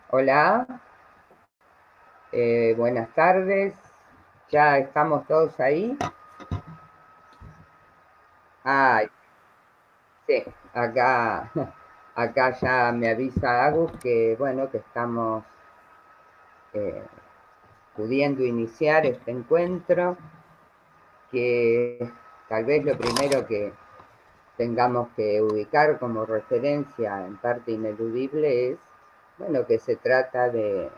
Hola, buenas tardes. ¿Ya estamos todos ahí? Ah, sí, acá, acá ya me avisa Agus que bueno, que estamos eh, pudiendo iniciar este encuentro, que tal vez lo primero que tengamos que ubicar como referencia en parte ineludible es, bueno, que se trata de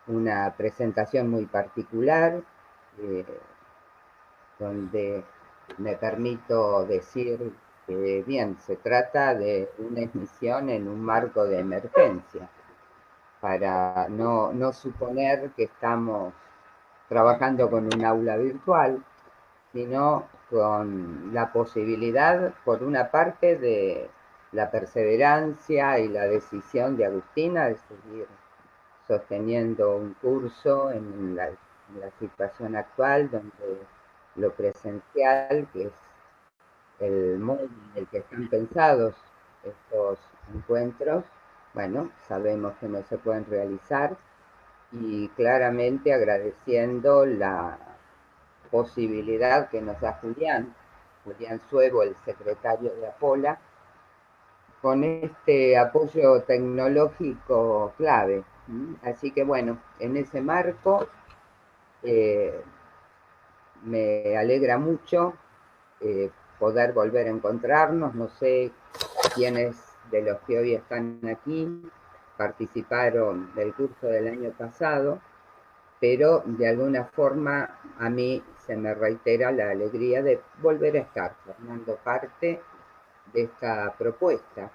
una presentación muy particular, eh, donde me permito decir que, bien, se trata de una emisión en un marco de emergencia, para no suponer que estamos trabajando con un aula virtual, sino con la posibilidad, por una parte, de la perseverancia y la decisión de Agustina de seguir sosteniendo un curso en la situación actual, donde lo presencial, que es el modo en el que están pensados estos encuentros, bueno, sabemos que no se pueden realizar, y claramente agradeciendo la posibilidad que nos da Julián Suevo, el secretario de Apola, con este apoyo tecnológico clave. Así que bueno, en ese marco eh, me alegra mucho poder volver a encontrarnos. No sé quiénes de los que hoy están aquí participaron del curso del año pasado, pero de alguna forma a mí se me reitera la alegría de volver a estar formando parte de esta propuesta.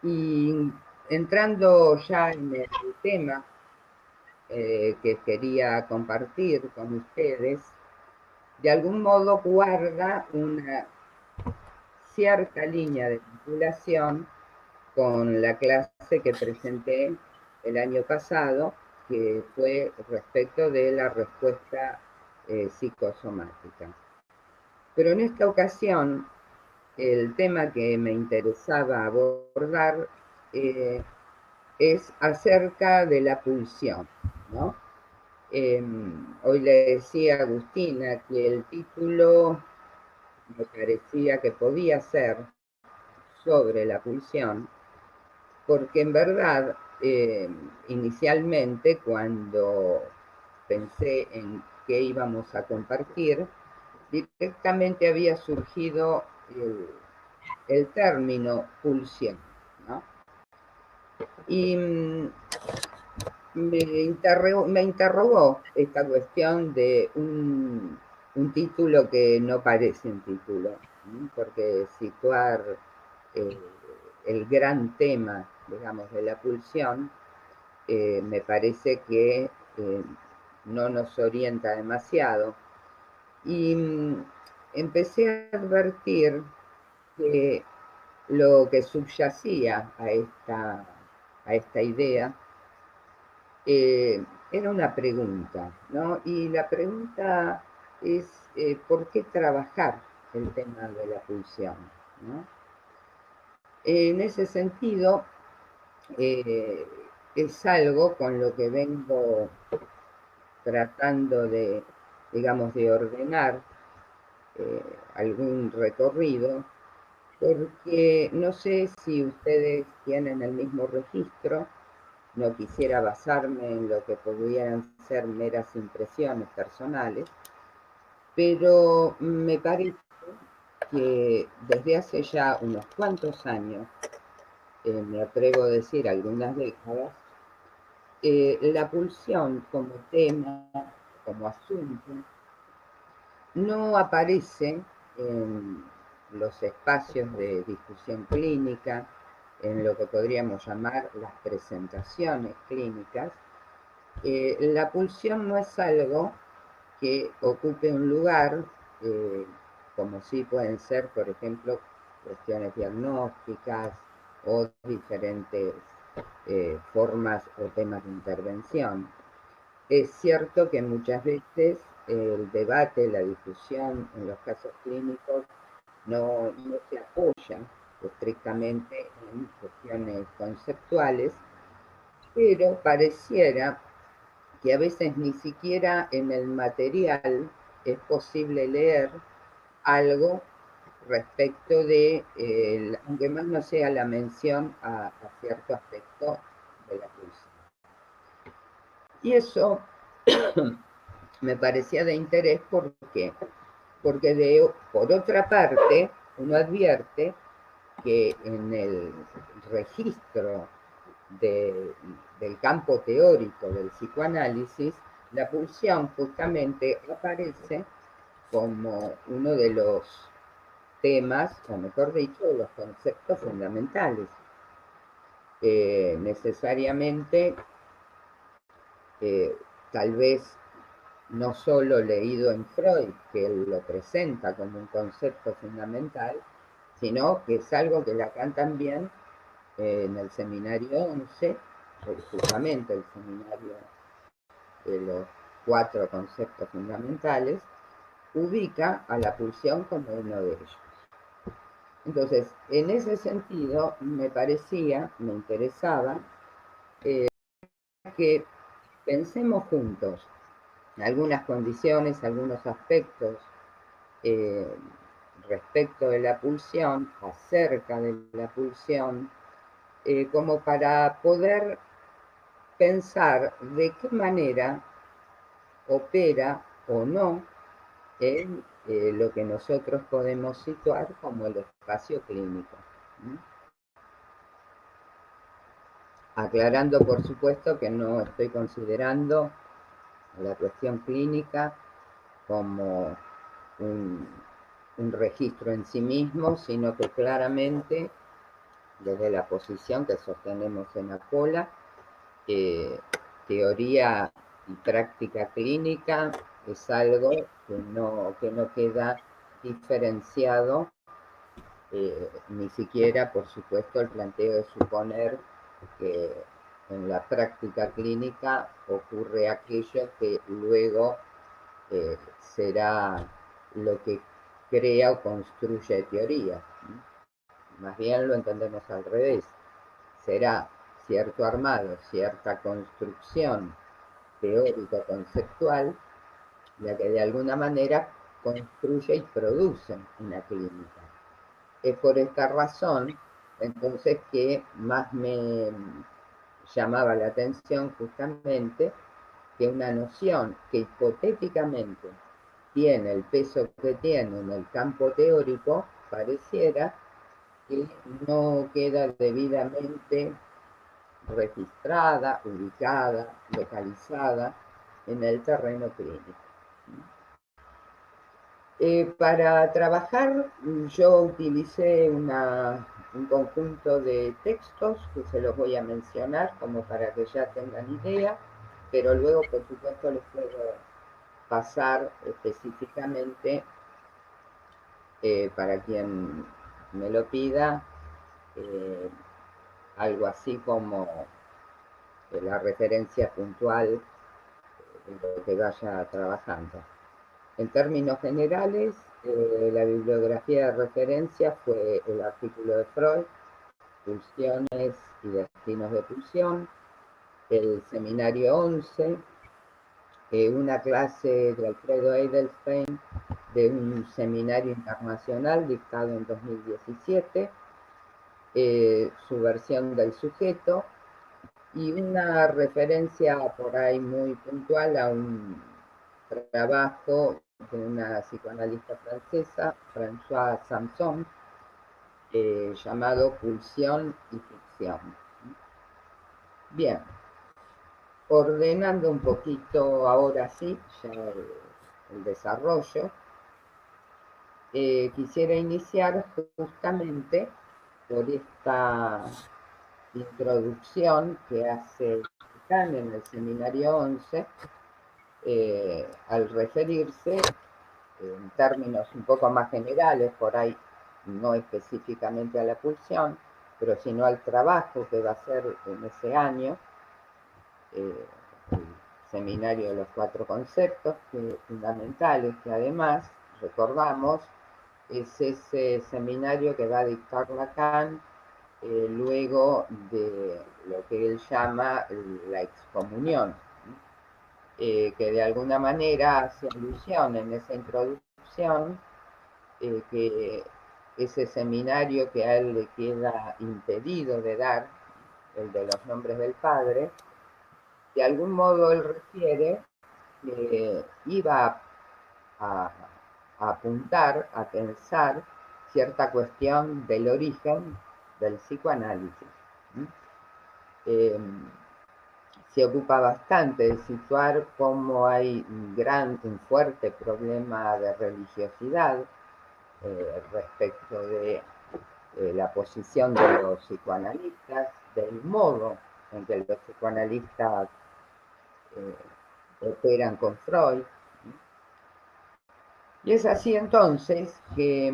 Y entrando ya en el tema que quería compartir con ustedes, de algún modo guarda una cierta línea de vinculación con la clase que presenté el año pasado, que fue respecto de la respuesta psicosomática. Pero en esta ocasión, el tema que me interesaba abordar eh, es acerca de la pulsión, ¿no? Hoy le decía a Agustina que el título me parecía que podía ser sobre la pulsión, porque en verdad, inicialmente, cuando pensé en qué íbamos a compartir, directamente había surgido el término pulsión, ¿no? Y me interrogó esta cuestión de un título que no parece un título, ¿sí? Porque situar eh, el gran tema, digamos, de la pulsión, me parece que no nos orienta demasiado. Y empecé a advertir que lo que subyacía a esta idea era una pregunta, ¿no? Y la pregunta es, ¿por qué trabajar el tema de la pulsión? ¿No? En ese sentido, eh, es algo con lo que vengo tratando de, digamos, de ordenar algún recorrido, porque no sé si ustedes tienen el mismo registro. No quisiera basarme en lo que pudieran ser meras impresiones personales, pero me parece que desde hace ya unos cuantos años, me atrevo a decir algunas décadas, la pulsión como tema, como asunto, no aparece en los espacios de discusión clínica, en lo que podríamos llamar las presentaciones clínicas. La pulsión no es algo que ocupe un lugar, eh, como sí pueden ser, por ejemplo, cuestiones diagnósticas o diferentes formas o temas de intervención. Es cierto que muchas veces el debate, la discusión en los casos clínicos no se apoya estrictamente en cuestiones conceptuales, pero pareciera que a veces ni siquiera en el material es posible leer algo respecto de, aunque más no sea la mención a cierto aspecto de la pulsión. Y eso me parecía de interés porque, por otra parte, uno advierte que en el registro del campo teórico del psicoanálisis, la pulsión justamente aparece como uno de los temas, o mejor dicho, de los conceptos fundamentales. Necesariamente, tal vez no solo leído en Freud, que él lo presenta como un concepto fundamental, sino que es algo que Lacan también en el seminario 11, justamente el seminario de los 4 conceptos fundamentales, ubica a la pulsión como uno de ellos. Entonces, en ese sentido, me interesaba que pensemos juntos algunas condiciones, algunos aspectos eh, respecto de la pulsión, acerca de la pulsión, como para poder pensar de qué manera opera o no en lo que nosotros podemos situar como el espacio clínico. Aclarando, por supuesto, que no estoy considerando la cuestión clínica como un, un registro en sí mismo, sino que claramente, desde la posición que sostenemos en APOLA, teoría y práctica clínica es algo que no queda diferenciado, ni siquiera, por supuesto, el planteo de suponer que en la práctica clínica ocurre aquello que luego será lo que crea o construye teoría. Más bien lo entendemos al revés. Será cierto armado, cierta construcción teórico-conceptual, la que de alguna manera construye y produce una clínica. Es por esta razón, entonces, que más me llamaba la atención justamente que una noción que hipotéticamente tiene el peso que tiene en el campo teórico, pareciera que no queda debidamente registrada, ubicada, localizada en el terreno clínico. Para trabajar yo utilicé un conjunto de textos que se los voy a mencionar como para que ya tengan idea, pero luego por supuesto les puedo pasar específicamente para quien me lo pida eh, algo así como la referencia puntual de lo que vaya trabajando. En términos generales, la bibliografía de referencia fue el artículo de Freud, Pulsiones y Destinos de Pulsión, el seminario 11, una clase de Alfredo Edelstein de un seminario internacional dictado en 2017, su versión del sujeto, y una referencia por ahí muy puntual a un trabajo de una psicoanalista francesa, Françoise Samson, llamado Pulsión y Ficción. Bien, ordenando un poquito ahora sí ya el desarrollo, quisiera iniciar justamente por esta introducción que hace Kant en el seminario 11, al referirse en términos un poco más generales, por ahí no específicamente a la pulsión, pero sino al trabajo que va a hacer en ese año, el seminario de los 4 conceptos fundamentales, que además, recordamos, es ese seminario que va a dictar Lacan luego de lo que él llama la excomunión, que de alguna manera hace alusión en esa introducción que ese seminario que a él le queda impedido de dar, el de los nombres del padre, de algún modo él refiere que iba a, a apuntar, a pensar cierta cuestión del origen del psicoanálisis. Eh, Se ocupa bastante de situar cómo hay un fuerte problema de religiosidad respecto de la posición de los psicoanalistas, del modo en que los psicoanalistas operan con Freud. Y es así entonces que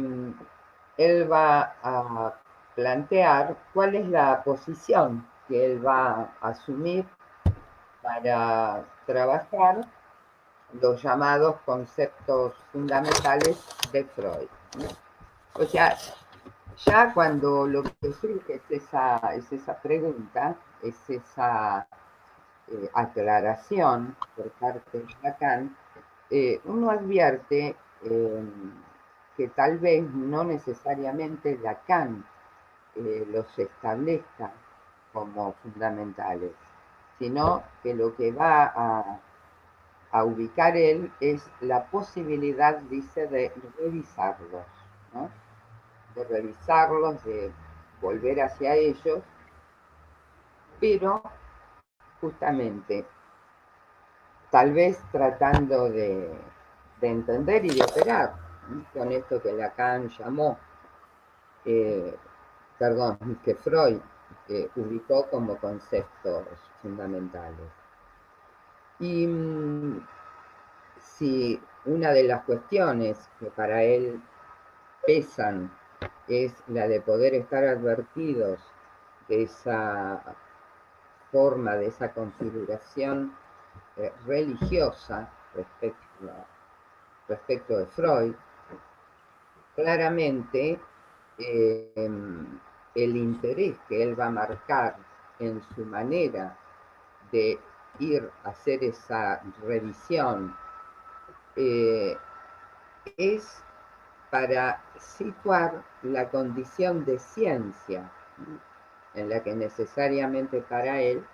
él va a plantear cuál es la posición que él va a asumir para trabajar los llamados conceptos fundamentales de Freud. O sea, ya cuando lo que surge es esa pregunta, es esa aclaración por parte de Lacan, uno advierte que tal vez no necesariamente Lacan los establezca como fundamentales, sino que lo que va a ubicar él es la posibilidad, dice, de revisarlos, ¿no? De revisarlos, de volver hacia ellos, pero justamente tal vez tratando de entender y de operar, ¿no? Con esto que Lacan llamó, eh, perdón, que Freud ubicó como conceptos fundamentales. Y si una de las cuestiones que para él pesan es la de poder estar advertidos de esa forma, de esa configuración religiosa respecto de Freud, claramente el interés que él va a marcar en su manera de ir a hacer esa revisión es para situar la condición de ciencia en la que necesariamente para él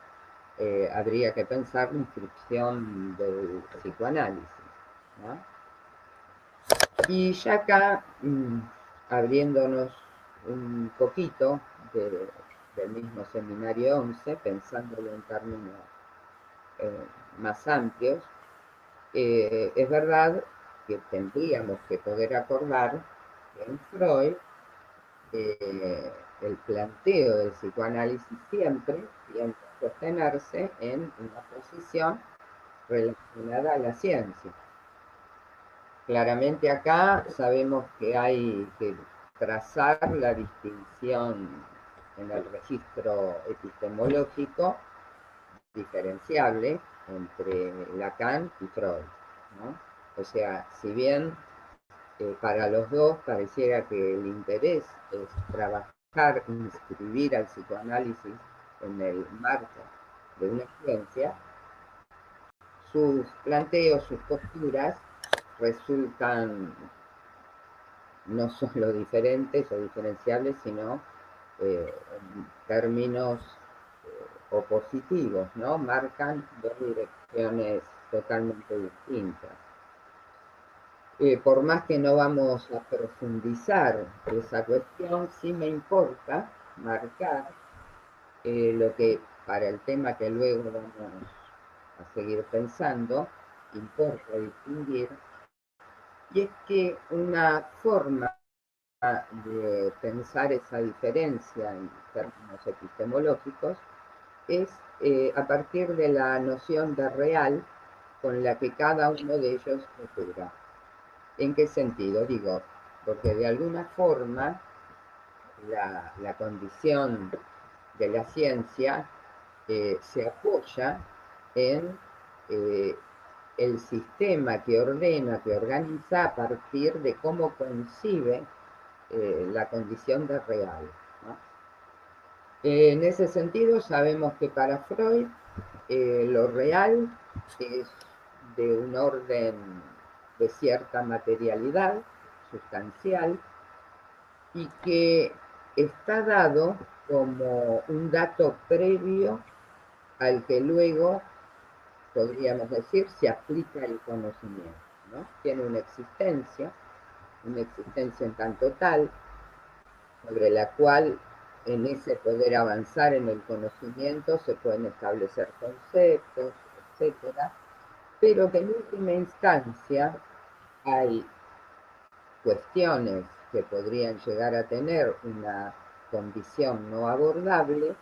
habría que pensar la inscripción del psicoanálisis, ¿no? Y ya acá, abriéndonos un poquito del mismo seminario 11, pensándolo en términos más amplios, es verdad que tendríamos que poder acordar que en Freud el planteo del psicoanálisis siempre tiende a sostenerse en una posición relacionada a la ciencia. Claramente acá sabemos que hay que trazar la distinción en el registro epistemológico diferenciable entre Lacan y Freud, ¿no? O sea, si bien para los dos pareciera que el interés es trabajar, inscribir al psicoanálisis en el marco de una ciencia, sus planteos, sus posturas resultan no solo diferentes o diferenciables, sino en términos opositivos, ¿no? Marcan dos direcciones totalmente distintas. Por más que no vamos a profundizar esa cuestión, sí me importa marcar lo que para el tema que luego vamos a seguir pensando, importa distinguir, y es que una forma de pensar esa diferencia en términos epistemológicos es a partir de la noción de real con la que cada uno de ellos opera. ¿En qué sentido? Digo, porque de alguna forma la condición de la ciencia se apoya en el sistema que ordena, que organiza a partir de cómo concibe la condición de real, ¿no? En ese sentido, sabemos que para Freud lo real es de un orden de cierta materialidad sustancial y que está dado como un dato previo al que luego, podríamos decir, se aplica el conocimiento, ¿no? Tiene una existencia en tanto tal, sobre la cual en ese poder avanzar en el conocimiento se pueden establecer conceptos, etcétera, pero que en última instancia hay cuestiones que podrían llegar a tener una condición no abordable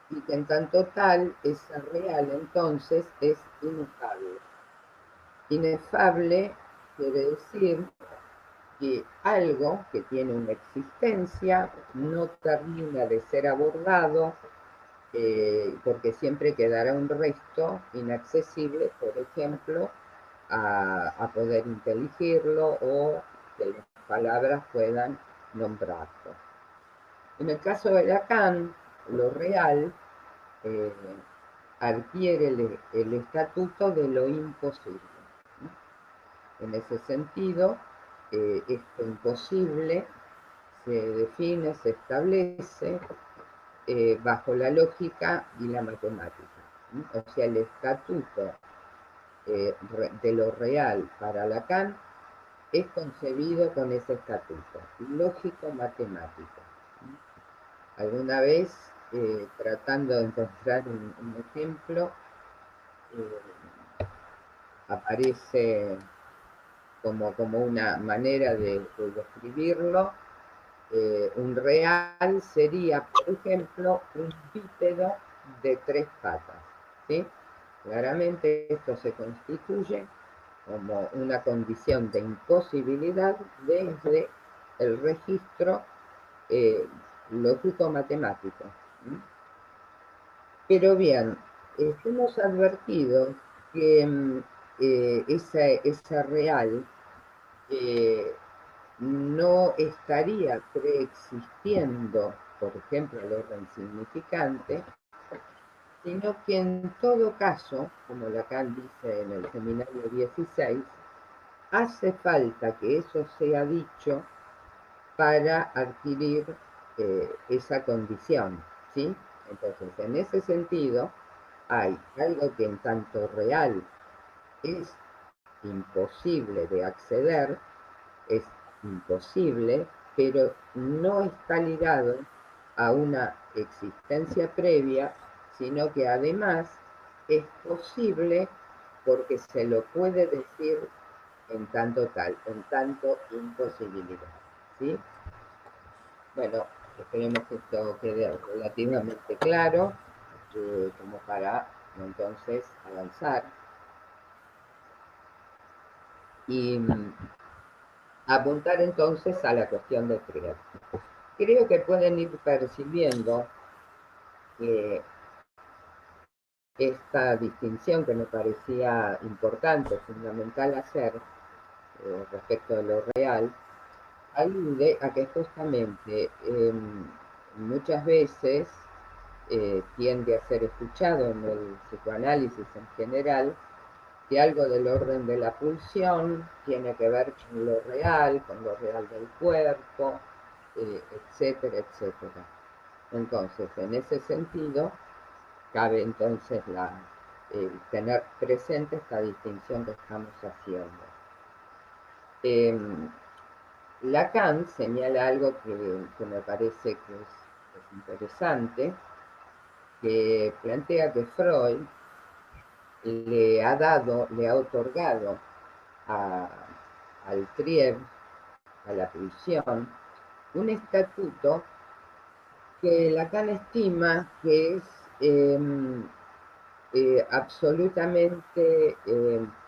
y que en tanto tal esa real entonces es inefable. Inefable quiere decir que algo que tiene una existencia no termina de ser abordado porque siempre quedará un resto inaccesible, por ejemplo, a poder inteligirlo o que las palabras puedan nombrarlo. En el caso de Lacan, lo real eh, adquiere el estatuto de lo imposible, ¿no? En ese sentido, esto imposible se define, se establece bajo la lógica y la matemática, ¿no? O sea, el estatuto de lo real para Lacan es concebido con ese estatuto, lógico-matemático. Alguna vez, tratando de encontrar un ejemplo, aparece como una manera de describirlo. Un real sería, por ejemplo, un bípedo de 3 patas, ¿sí? Claramente esto se constituye como una condición de imposibilidad desde el registro eh, lógico-matemático. Pero bien, hemos advertido que esa real eh, no estaría preexistiendo, por ejemplo, el orden significante, sino que en todo caso, como Lacan dice en el seminario 16, hace falta que eso sea dicho para adquirir esa condición, ¿sí? Entonces, en ese sentido, hay algo que en tanto real es imposible de acceder, es imposible, pero no está ligado a una existencia previa, sino que además es posible porque se lo puede decir en tanto tal, en tanto imposibilidad, ¿sí? Bueno, esperemos que esto quede relativamente claro, como para entonces avanzar y apuntar entonces a la cuestión del creer. Creo que pueden ir percibiendo que esta distinción que me parecía importante, fundamental hacer respecto de lo real, alude a que justamente muchas veces tiende a ser escuchado en el psicoanálisis en general que algo del orden de la pulsión tiene que ver con lo real del cuerpo, etcétera, etcétera. Entonces, en ese sentido, cabe entonces tener presente esta distinción que estamos haciendo. Lacan señala algo que me parece que es interesante, que plantea que Freud le ha otorgado a, al Trieb, a la prisión, un estatuto que Lacan estima que es absolutamente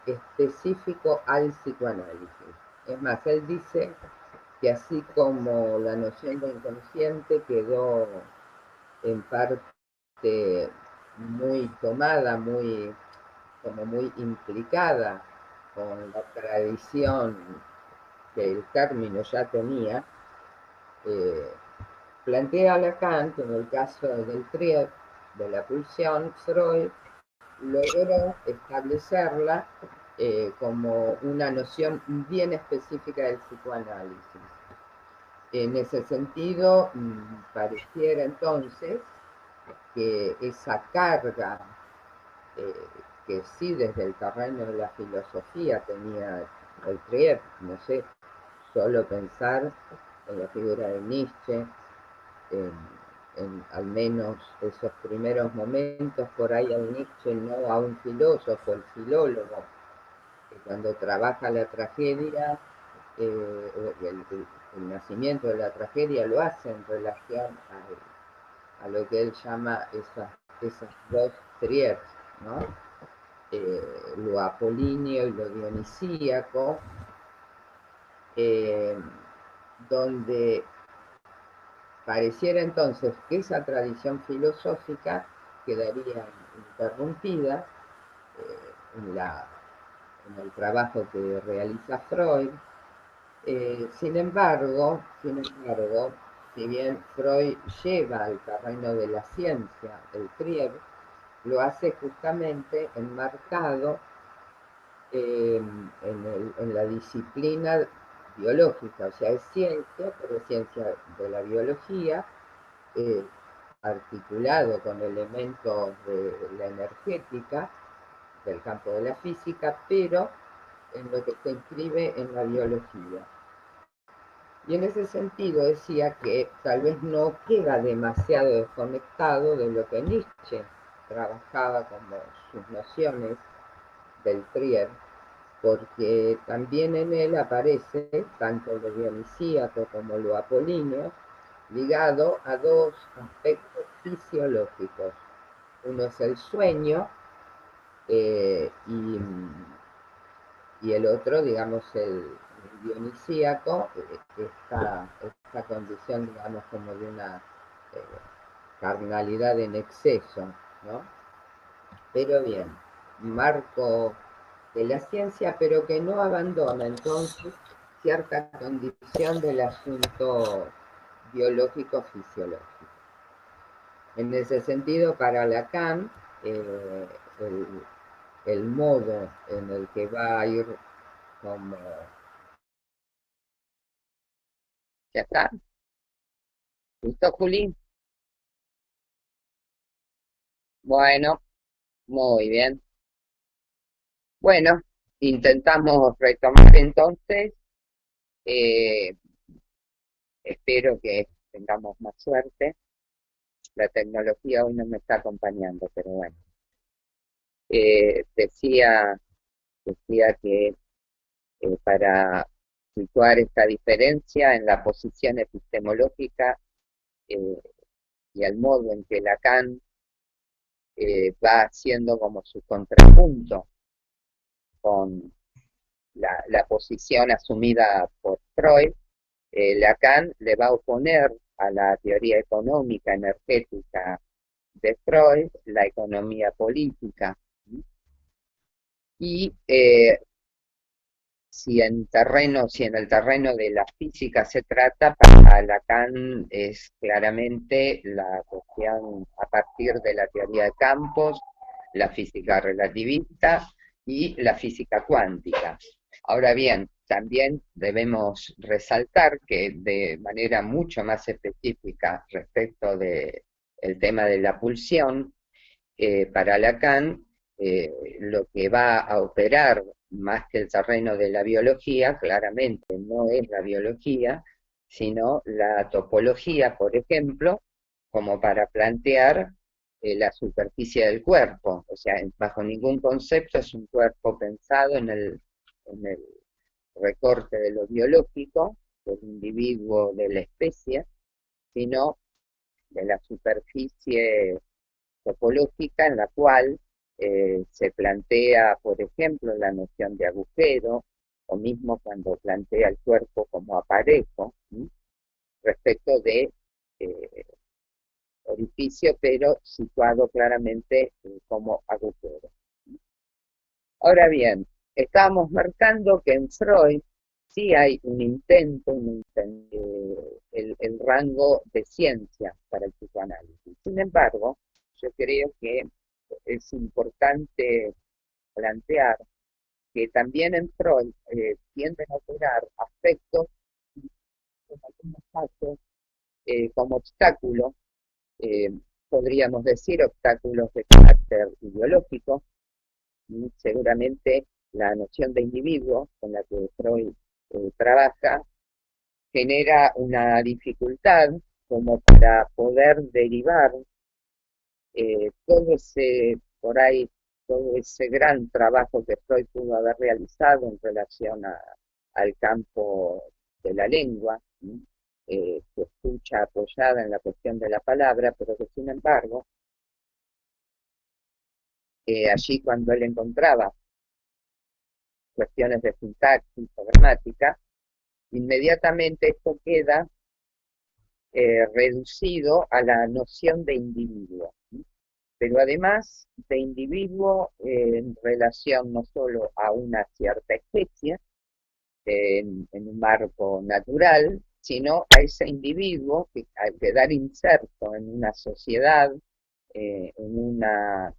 específico al psicoanálisis. Es más, él dice que así como la noción de inconsciente quedó en parte muy tomada, muy como muy implicada con la tradición que el término ya tenía, eh, plantea a Lacan que en el caso del triep, de la pulsión, Freud logró establecerla como una noción bien específica del psicoanálisis. En ese sentido, pareciera entonces que esa carga eh, que sí desde el terreno de la filosofía tenía el Trier, no sé, solo pensar en la figura de Nietzsche, en, al menos esos primeros momentos, por ahí al Nietzsche no a un filósofo, el filólogo, que cuando trabaja la tragedia, el nacimiento de la tragedia lo hace en relación a lo que él llama esas dos Triers, ¿no? Lo apolíneo y lo dionisíaco, eh, donde pareciera entonces que esa tradición filosófica quedaría interrumpida en el trabajo que realiza Freud. Sin embargo, si bien Freud lleva al terreno de la ciencia el Trieb, lo hace justamente enmarcado en la disciplina biológica, o sea, es ciencia, pero es ciencia de la biología, eh, articulado con elementos de la energética, del campo de la física, pero en lo que se inscribe en la biología. Y en ese sentido decía que tal vez no queda demasiado desconectado de lo que Nietzsche trabajaba como sus nociones del Trier, porque también en él aparece tanto lo dionisíaco como lo apolíneo, ligado a dos aspectos fisiológicos. Uno es el sueño eh, y, y, el otro, digamos, el dionisíaco, esta condición, digamos, como de una carnalidad en exceso, ¿no? Pero bien, marco de la ciencia, pero que no abandona entonces cierta condición del asunto biológico-fisiológico. En ese sentido, para Lacan, eh, el, el modo en el que va a ir como... ¿Ya está? ¿Listo, Juli? Bueno, muy bien. Bueno, intentamos retomar entonces. eh, Espero que tengamos más suerte. La tecnología hoy no me está acompañando, pero bueno. Eh, decía, decía que para situar esta diferencia en la posición epistemológica eh, y el modo en que Lacan va haciendo como su contrapunto con la posición asumida por Freud, Lacan le va a oponer a la teoría económica energética de Freud la economía política. Y si en el terreno de la física se trata, para Lacan es claramente la cuestión a partir de la teoría de campos, la física relativista y la física cuántica. Ahora bien, también debemos resaltar que de manera mucho más específica respecto del tema de la pulsión, para Lacan, lo que va a operar más que el terreno de la biología, claramente no es la biología, sino la topología, por ejemplo, como para plantear la superficie del cuerpo. O sea, bajo ningún concepto es un cuerpo pensado en el recorte de lo biológico, del individuo, de la especie, sino de la superficie topológica en la cual se plantea, por ejemplo, la noción de agujero, o mismo cuando plantea el cuerpo como aparejo, ¿sí? Respecto de eh, orificio, pero situado claramente como agujero. Ahora bien, estábamos marcando que en Freud sí hay el rango de ciencia para el psicoanálisis. Sin embargo, yo creo que es importante plantear que también en Freud tienden a operar aspectos, en algunos casos, como obstáculos, eh, podríamos decir obstáculos de carácter ideológico, y seguramente la noción de individuo con la que Freud trabaja genera una dificultad como para poder derivar todo ese, por ahí, todo ese gran trabajo que Freud pudo haber realizado en relación al campo de la lengua, que escucha apoyada en la cuestión de la palabra, pero que sin embargo, allí cuando él encontraba cuestiones de sintaxis o gramática, inmediatamente esto queda reducido a la noción de individuo, pero además de individuo en relación no solo a una cierta especie, en un marco natural, sino a ese individuo que al quedar inserto en una sociedad, en una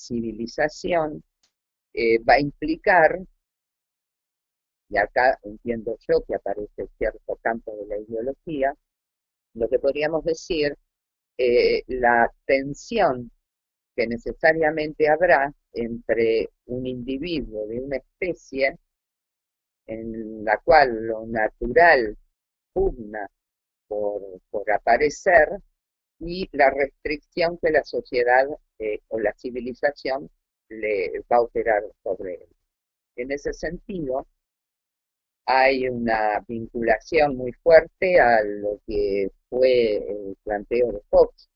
civilización, va a implicar, y acá entiendo yo que aparece cierto campo de la ideología, lo que podríamos decir, la tensión que necesariamente habrá entre un individuo de una especie en la cual lo natural pugna por aparecer y la restricción que la sociedad o la civilización le va a operar sobre él. En ese sentido, hay una vinculación muy fuerte a lo que fue el planteo de Hobbes,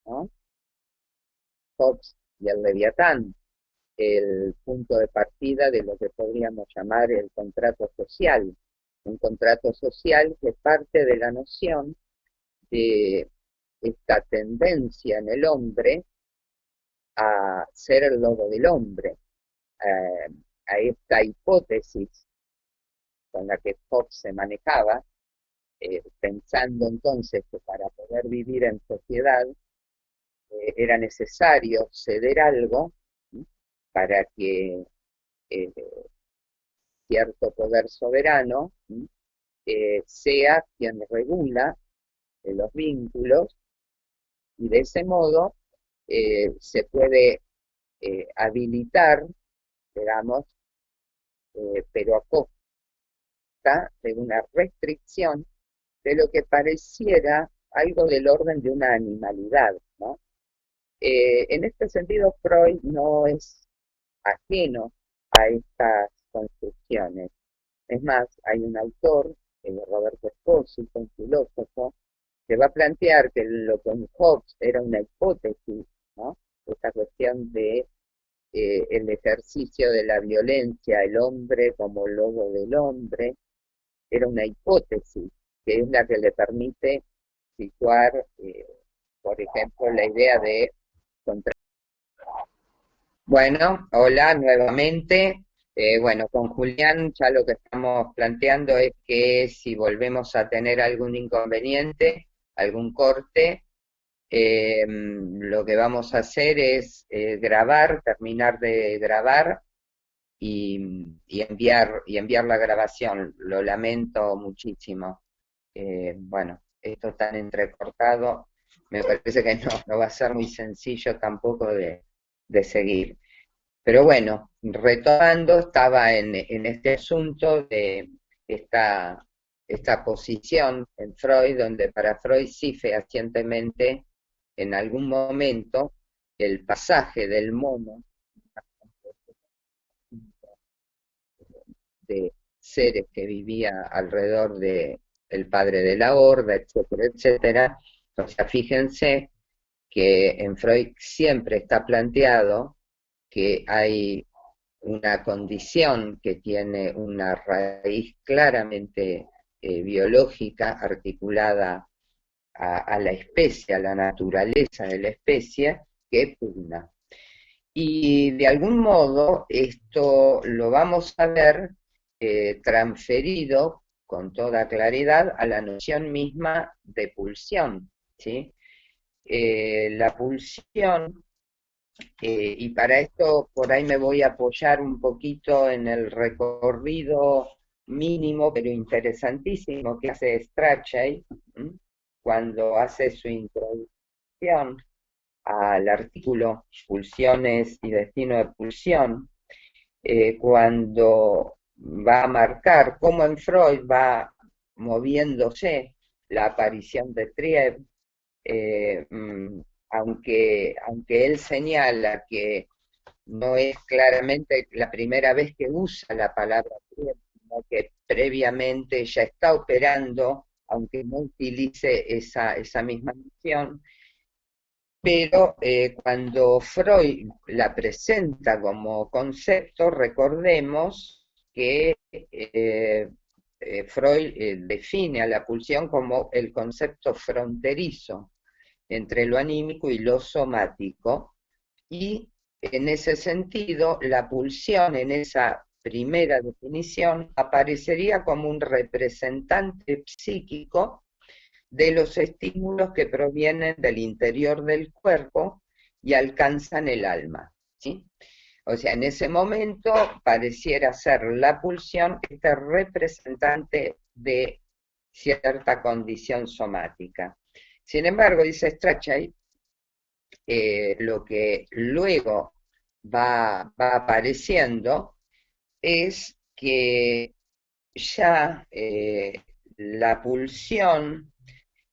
¿no? Hobbes y el Leviatán, el punto de partida de lo que podríamos llamar el contrato social. Un contrato social que parte de la noción de esta tendencia en el hombre a ser el lobo del hombre, a esta hipótesis con la que Hobbes se manejaba, pensando entonces que para poder vivir en sociedad era necesario ceder algo, ¿sí?, para que eh, cierto poder soberano sea quien regula los vínculos y de ese modo se puede habilitar, digamos, pero a costa de una restricción de lo que pareciera algo del orden de una animalidad, ¿no? En este sentido, Freud no es ajeno a estas construcciones. Es más, hay un autor, Roberto Espósito, un filósofo, que va a plantear que lo que en Hobbes era una hipótesis, ¿no?, esta cuestión de el ejercicio de la violencia, el hombre como lobo del hombre, era una hipótesis, que es la que le permite situar, por ejemplo, la idea de contra. Bueno, hola nuevamente. Bueno, con Julián ya lo que estamos planteando es que si volvemos a tener algún inconveniente, algún corte, lo que vamos a hacer es grabar, terminar de grabar y enviar la grabación. Lo lamento muchísimo. Bueno, esto tan entrecortado, me parece que no va a ser muy sencillo tampoco de seguir. Pero bueno, retomando, estaba en este asunto de esta posición en Freud, donde para Freud sí fehacientemente, en algún momento, el pasaje del mono de seres que vivía alrededor de el padre de la horda, etcétera, etcétera. O sea, fíjense que en Freud siempre está planteado que hay una condición que tiene una raíz claramente biológica articulada a la especie, a la naturaleza de la especie, que pugna. Y de algún modo esto lo vamos a ver transferido con toda claridad a la noción misma de pulsión, ¿sí? La pulsión, y para esto por ahí me voy a apoyar un poquito en el recorrido mínimo pero interesantísimo que hace Strachey cuando hace su introducción al artículo Pulsiones y destino de pulsión, cuando va a marcar cómo en Freud va moviéndose la aparición de Trieb, eh, mm, aunque él señala que no es claramente la primera vez que usa la palabra Trieb, sino que previamente ya está operando, aunque no utilice esa misma noción, pero cuando Freud la presenta como concepto, recordemos que Freud define a la pulsión como el concepto fronterizo entre lo anímico y lo somático, y en ese sentido la pulsión en esa primera definición aparecería como un representante psíquico de los estímulos que provienen del interior del cuerpo y alcanzan el alma, ¿sí? O sea, en ese momento pareciera ser la pulsión este representante de cierta condición somática. Sin embargo, dice Strachey, lo que luego va apareciendo es que ya la pulsión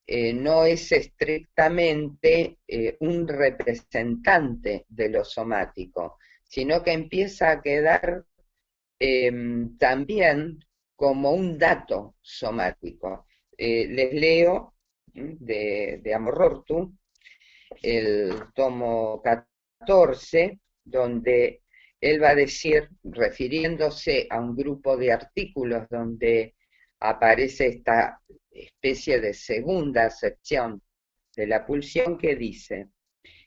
no es estrictamente un representante de lo somático, sino que empieza a quedar también como un dato somático. Les leo de Amorortu el tomo 14, donde él va a decir, refiriéndose a un grupo de artículos donde aparece esta especie de segunda acepción de la pulsión, que dice: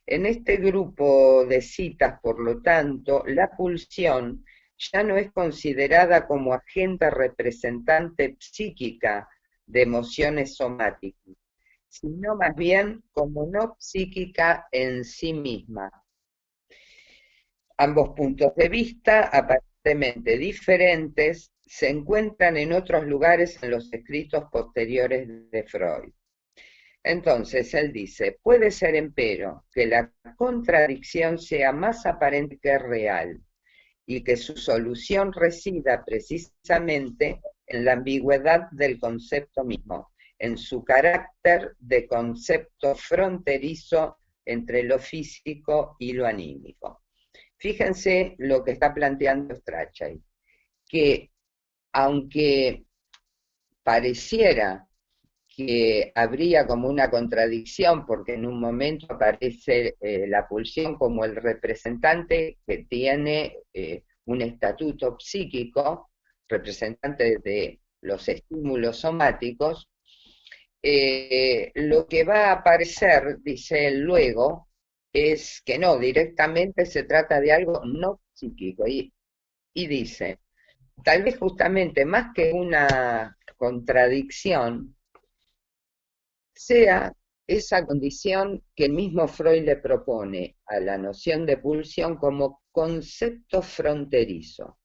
en este grupo de citas, por lo tanto, la pulsión ya no es considerada como agente representante psíquica de emociones somáticas, sino más bien como no psíquica en sí misma. Ambos puntos de vista, aparentemente diferentes, se encuentran en otros lugares en los escritos posteriores de Freud. Entonces, él dice, puede ser, empero, que la contradicción sea más aparente que real y que su solución resida precisamente en la ambigüedad del concepto mismo, en su carácter de concepto fronterizo entre lo físico y lo anímico. Fíjense lo que está planteando Strachey, que aunque pareciera que habría como una contradicción, porque en un momento aparece la pulsión como el representante que tiene un estatuto psíquico, representante de los estímulos somáticos, lo que va a aparecer, dice él luego, es que no, directamente se trata de algo no psíquico. Y dice, tal vez justamente más que una contradicción, sea esa condición que el mismo Freud le propone a la noción de pulsión como concepto fronterizo.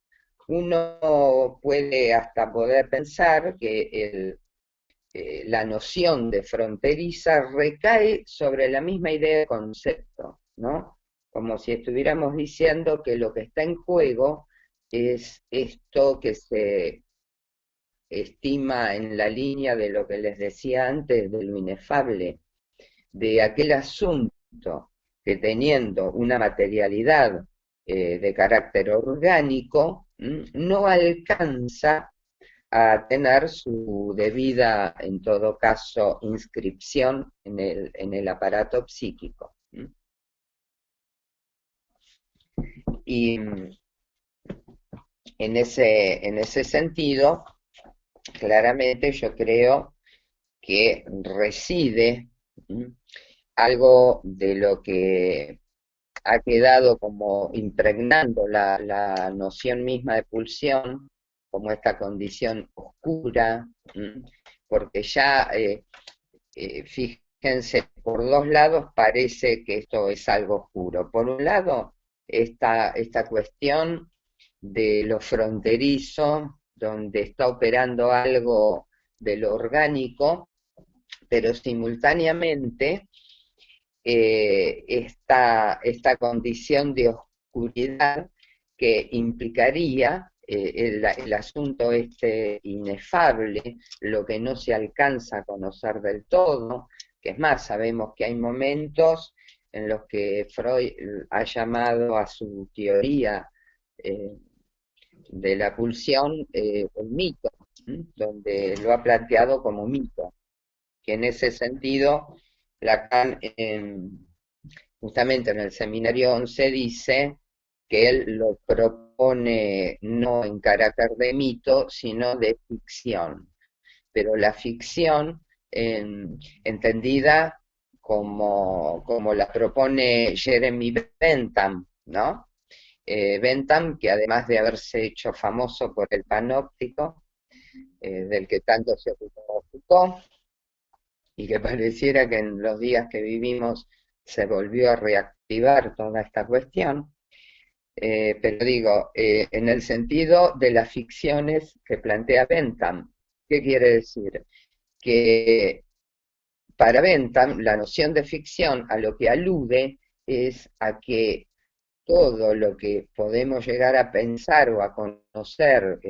Uno puede hasta poder pensar que la noción de fronteriza recae sobre la misma idea de concepto, ¿no? Como si estuviéramos diciendo que lo que está en juego es esto que se estima en la línea de lo que les decía antes, de lo inefable, de aquel asunto que teniendo una materialidad de carácter orgánico, no alcanza a tener su debida, en todo caso, inscripción en el aparato psíquico. Y en ese sentido, claramente yo creo que reside algo de lo que ha quedado como impregnando la noción misma de pulsión, como esta condición oscura, porque ya, fíjense, por dos lados parece que esto es algo oscuro. Por un lado, esta cuestión de lo fronterizo, donde está operando algo de lo orgánico, pero simultáneamente esta condición de oscuridad que implicaría el asunto este inefable, lo que no se alcanza a conocer del todo, que es más, sabemos que hay momentos en los que Freud ha llamado a su teoría eh, de la pulsión un mito, donde lo ha planteado como mito, que en ese sentido Lacan justamente en el seminario 11 dice que él lo propone no en carácter de mito, sino de ficción, pero la ficción entendida como la propone Jeremy Bentham, ¿no? Bentham, que además de haberse hecho famoso por el panóptico, del que tanto se ocupó Foucault, y que pareciera que en los días que vivimos se volvió a reactivar toda esta cuestión, pero digo, en el sentido de las ficciones que plantea Bentham. ¿Qué quiere decir? Que para Bentham la noción de ficción a lo que alude es a que todo lo que podemos llegar a pensar o a conocer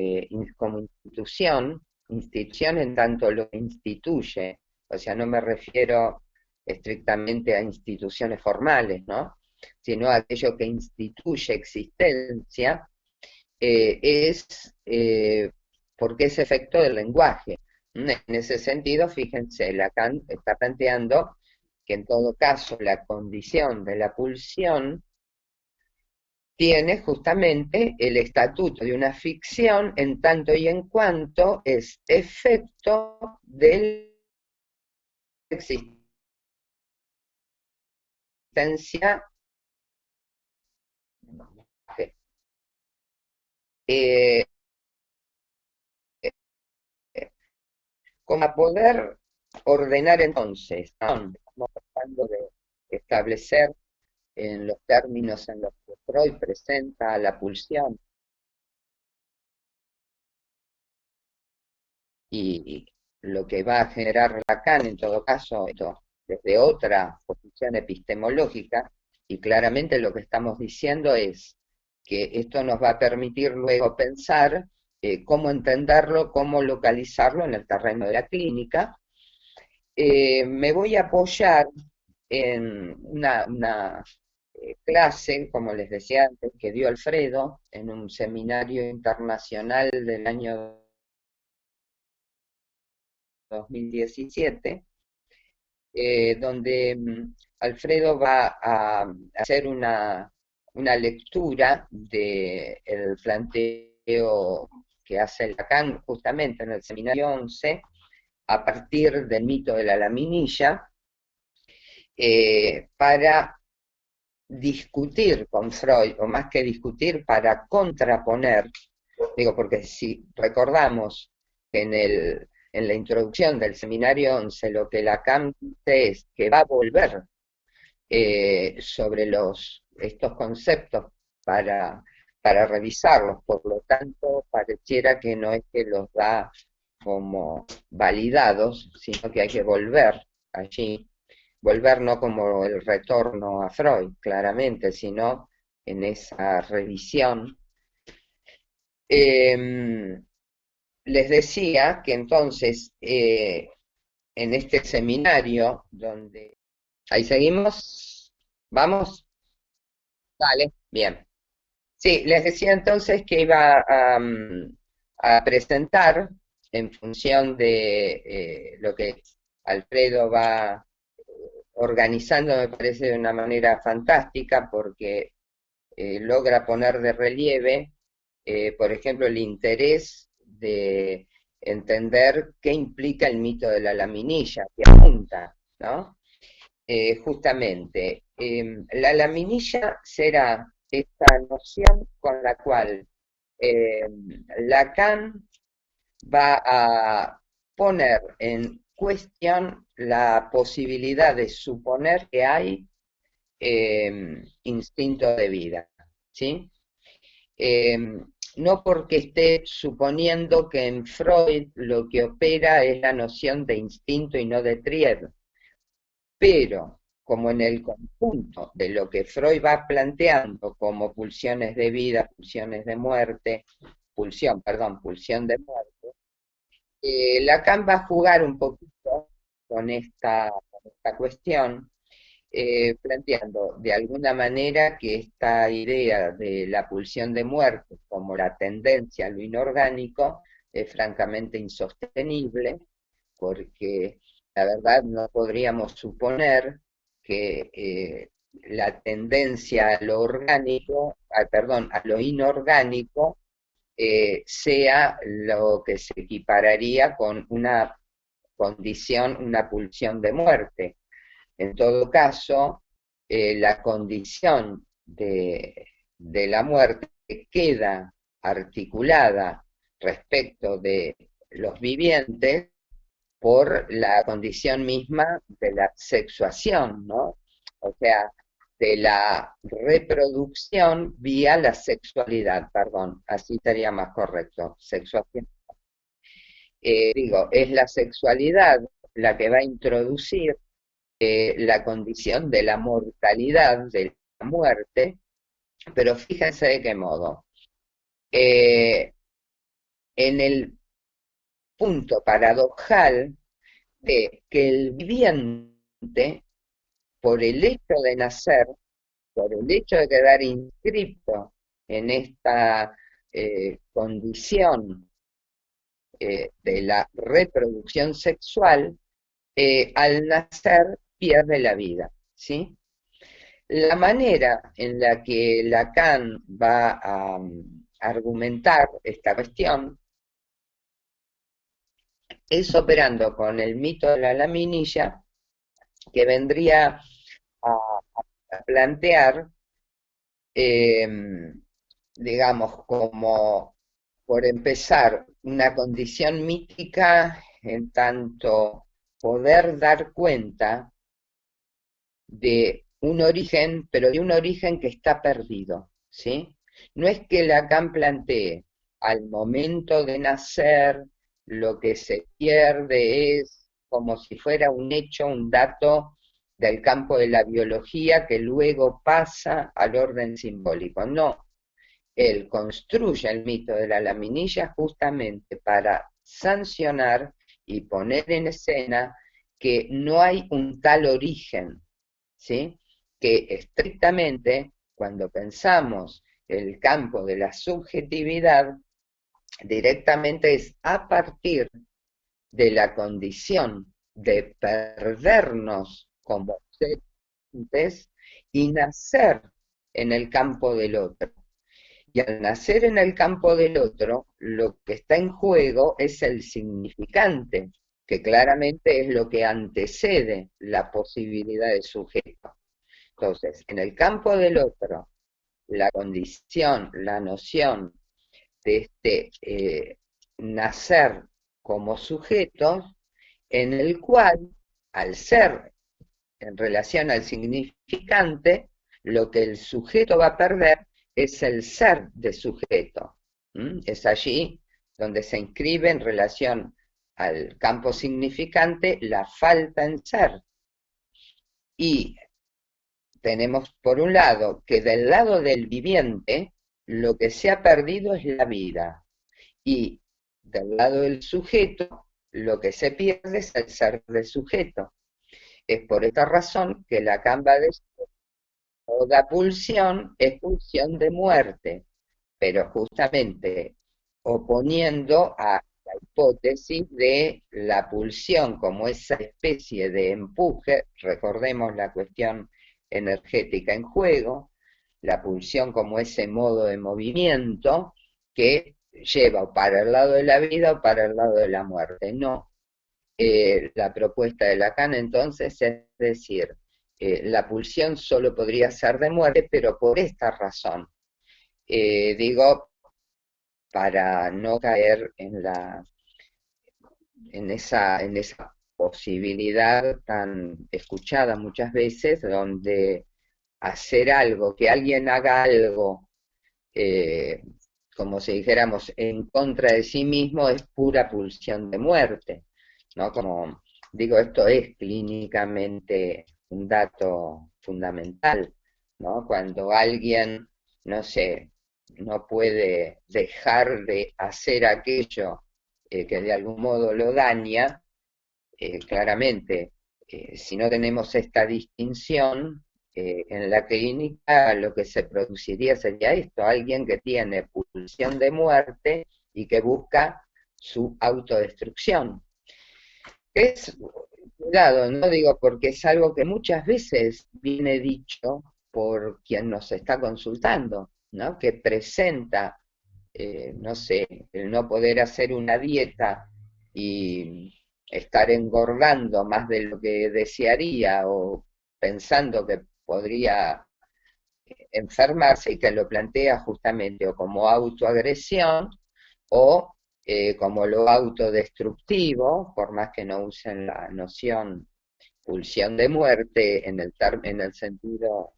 como institución en tanto lo instituye, o sea, no me refiero estrictamente a instituciones formales, ¿no? Sino a aquello que instituye existencia, es porque es efecto del lenguaje. En ese sentido, fíjense, Lacan está planteando que en todo caso la condición de la pulsión tiene justamente el estatuto de una ficción en tanto y en cuanto es efecto de la existencia, eh, como a poder ordenar entonces, ¿no? Estamos tratando de establecer en los términos en los que Freud presenta la pulsión y lo que va a generar Lacan, en todo caso, esto, desde otra posición epistemológica, y claramente lo que estamos diciendo es que esto nos va a permitir luego pensar cómo entenderlo, cómo localizarlo en el terreno de la clínica. Me voy a apoyar en una clase, como les decía antes, que dio Alfredo en un seminario internacional del año 2017, donde Alfredo va a hacer una lectura del planteo que hace Lacan justamente en el seminario 11, a partir del mito de la laminilla, para discutir con Freud, o más que discutir, para contraponer, digo, porque si recordamos que en la introducción del seminario 11 lo que Lacan dice es que va a volver sobre estos conceptos para, para revisarlos, por lo tanto pareciera que no es que los da como validados, sino que hay que volver allí, volver no como el retorno a Freud, claramente, sino en esa revisión. Les decía que entonces, en este seminario, donde... Ahí seguimos, ¿vamos? Vale, bien. Sí, les decía entonces que iba a presentar en función de lo que Alfredo va organizando, me parece de una manera fantástica, porque logra poner de relieve, por ejemplo, el interés de entender qué implica el mito de la laminilla, que apunta, ¿no? justamente, la laminilla será esta noción con la cual Lacan va a poner en cuestión la posibilidad de suponer que hay instinto de vida, ¿sí? Eh, no porque esté suponiendo que en Freud lo que opera es la noción de instinto y no de trier, pero como en el conjunto de lo que Freud va planteando como pulsiones de vida, pulsiones de muerte, pulsión de muerte, Lacan va a jugar un poquito con esta cuestión, planteando de alguna manera que esta idea de la pulsión de muerte como la tendencia a lo inorgánico es francamente insostenible, porque la verdad no podríamos suponer que la tendencia a lo orgánico, perdón, a lo inorgánico, sea lo que se equipararía con una condición, una pulsión de muerte. En todo caso, la condición de la muerte queda articulada respecto de los vivientes por la condición misma de la sexuación, ¿no? O sea, de la reproducción vía la sexualidad, perdón, así sería más correcto, sexuación. Digo, es la sexualidad la que va a introducir la condición de la mortalidad, de la muerte, pero fíjense de qué modo. Eh, en el punto paradojal de que el viviente, por el hecho de nacer, por el hecho de quedar inscrito en esta condición de la reproducción sexual, al nacer pierde la vida, ¿sí? La manera en la que Lacan va a argumentar esta cuestión es operando con el mito de la laminilla, que vendría a plantear, eh, digamos, como por empezar, una condición mítica en tanto poder dar cuenta de un origen, pero de un origen que está perdido, ¿sí? No es que Lacan plantee al momento de nacer lo que se pierde es como si fuera un hecho, un dato del campo de la biología que luego pasa al orden simbólico. No, él construye el mito de la laminilla justamente para sancionar y poner en escena que no hay un tal origen, ¿sí? Que estrictamente, cuando pensamos el campo de la subjetividad, directamente es a partir de la condición de perdernos como seres y nacer en el campo del otro. Y al nacer en el campo del otro, lo que está en juego es el significante, que claramente es lo que antecede la posibilidad de sujeto. Entonces, en el campo del otro, la condición, la noción de este nacer como sujetos, en el cual, al ser en relación al significante, lo que el sujeto va a perder es el ser de sujeto. Es allí donde se inscribe en relación al campo significante la falta en ser. Y tenemos por un lado que del lado del viviente lo que se ha perdido es la vida y del lado del sujeto lo que se pierde es el ser del sujeto. Es por esta razón que Lacan va a decir toda pulsión es pulsión de muerte, pero justamente oponiendo a la hipótesis de la pulsión como esa especie de empuje, recordemos la cuestión energética en juego, la pulsión como ese modo de movimiento que lleva o para el lado de la vida o para el lado de la muerte. No, la propuesta de Lacan entonces es decir, la pulsión solo podría ser de muerte, pero por esta razón. Digo, para no caer en esa posibilidad tan escuchada muchas veces, donde hacer algo, que alguien haga algo, eh, como si dijéramos, en contra de sí mismo, es pura pulsión de muerte, ¿no? Como digo, esto es clínicamente un dato fundamental, ¿no? Cuando alguien, no sé, no puede dejar de hacer aquello que de algún modo lo daña, claramente, si no tenemos esta distinción, en la clínica lo que se produciría sería esto, alguien que tiene pulsión de muerte y que busca su autodestrucción. Es, cuidado, no digo porque es algo que muchas veces viene dicho por quien nos está consultando, ¿no? Que presenta, no sé, el no poder hacer una dieta y estar engordando más de lo que desearía o pensando que podría enfermarse y que lo plantea justamente o como autoagresión o como lo autodestructivo, por más que no usen la noción pulsión de muerte en el sentido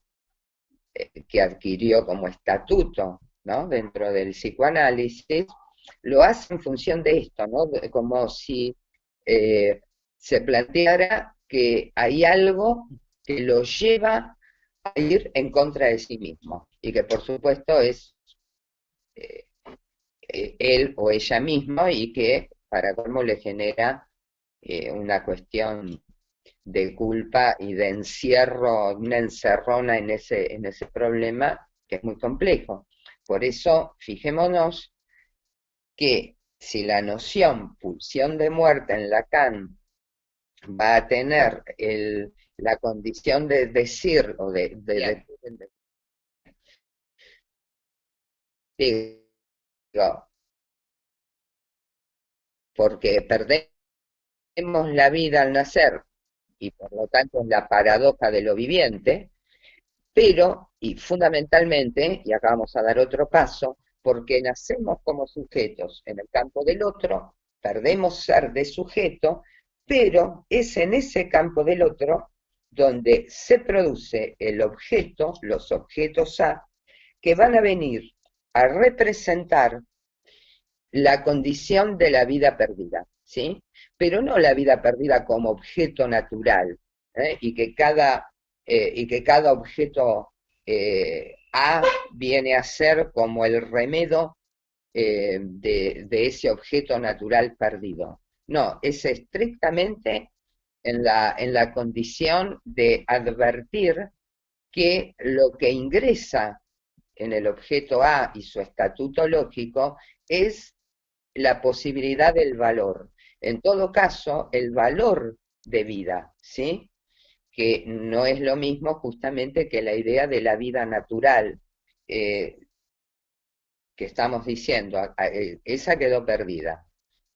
que adquirió como estatuto, ¿no? Dentro del psicoanálisis, lo hace en función de esto, ¿no? Como si eh, se planteara que hay algo que lo lleva a ir en contra de sí mismo y que por supuesto es eh, él o ella misma y que para cómo le genera una cuestión de culpa y de encierro, una encerrona en ese problema que es muy complejo. Por eso, fijémonos que si la noción pulsión de muerte en Lacan va a tener la condición de decir o digo, porque perdemos la vida al nacer y por lo tanto es la paradoja de lo viviente, pero, y fundamentalmente, y acá vamos a dar otro paso, porque nacemos como sujetos en el campo del otro, perdemos ser de sujeto, pero es en ese campo del otro donde se produce el objeto, los objetos A, que van a venir a representar la condición de la vida perdida, ¿sí? Pero no la vida perdida como objeto natural, ¿eh? Y que cada objeto A viene a ser como el remedio de ese objeto natural perdido. No, es estrictamente en la condición de advertir que lo que ingresa en el objeto A y su estatuto lógico es la posibilidad del valor. En todo caso, el valor de vida, ¿sí? Que no es lo mismo justamente que la idea de la vida natural, eh, que estamos diciendo, esa quedó perdida,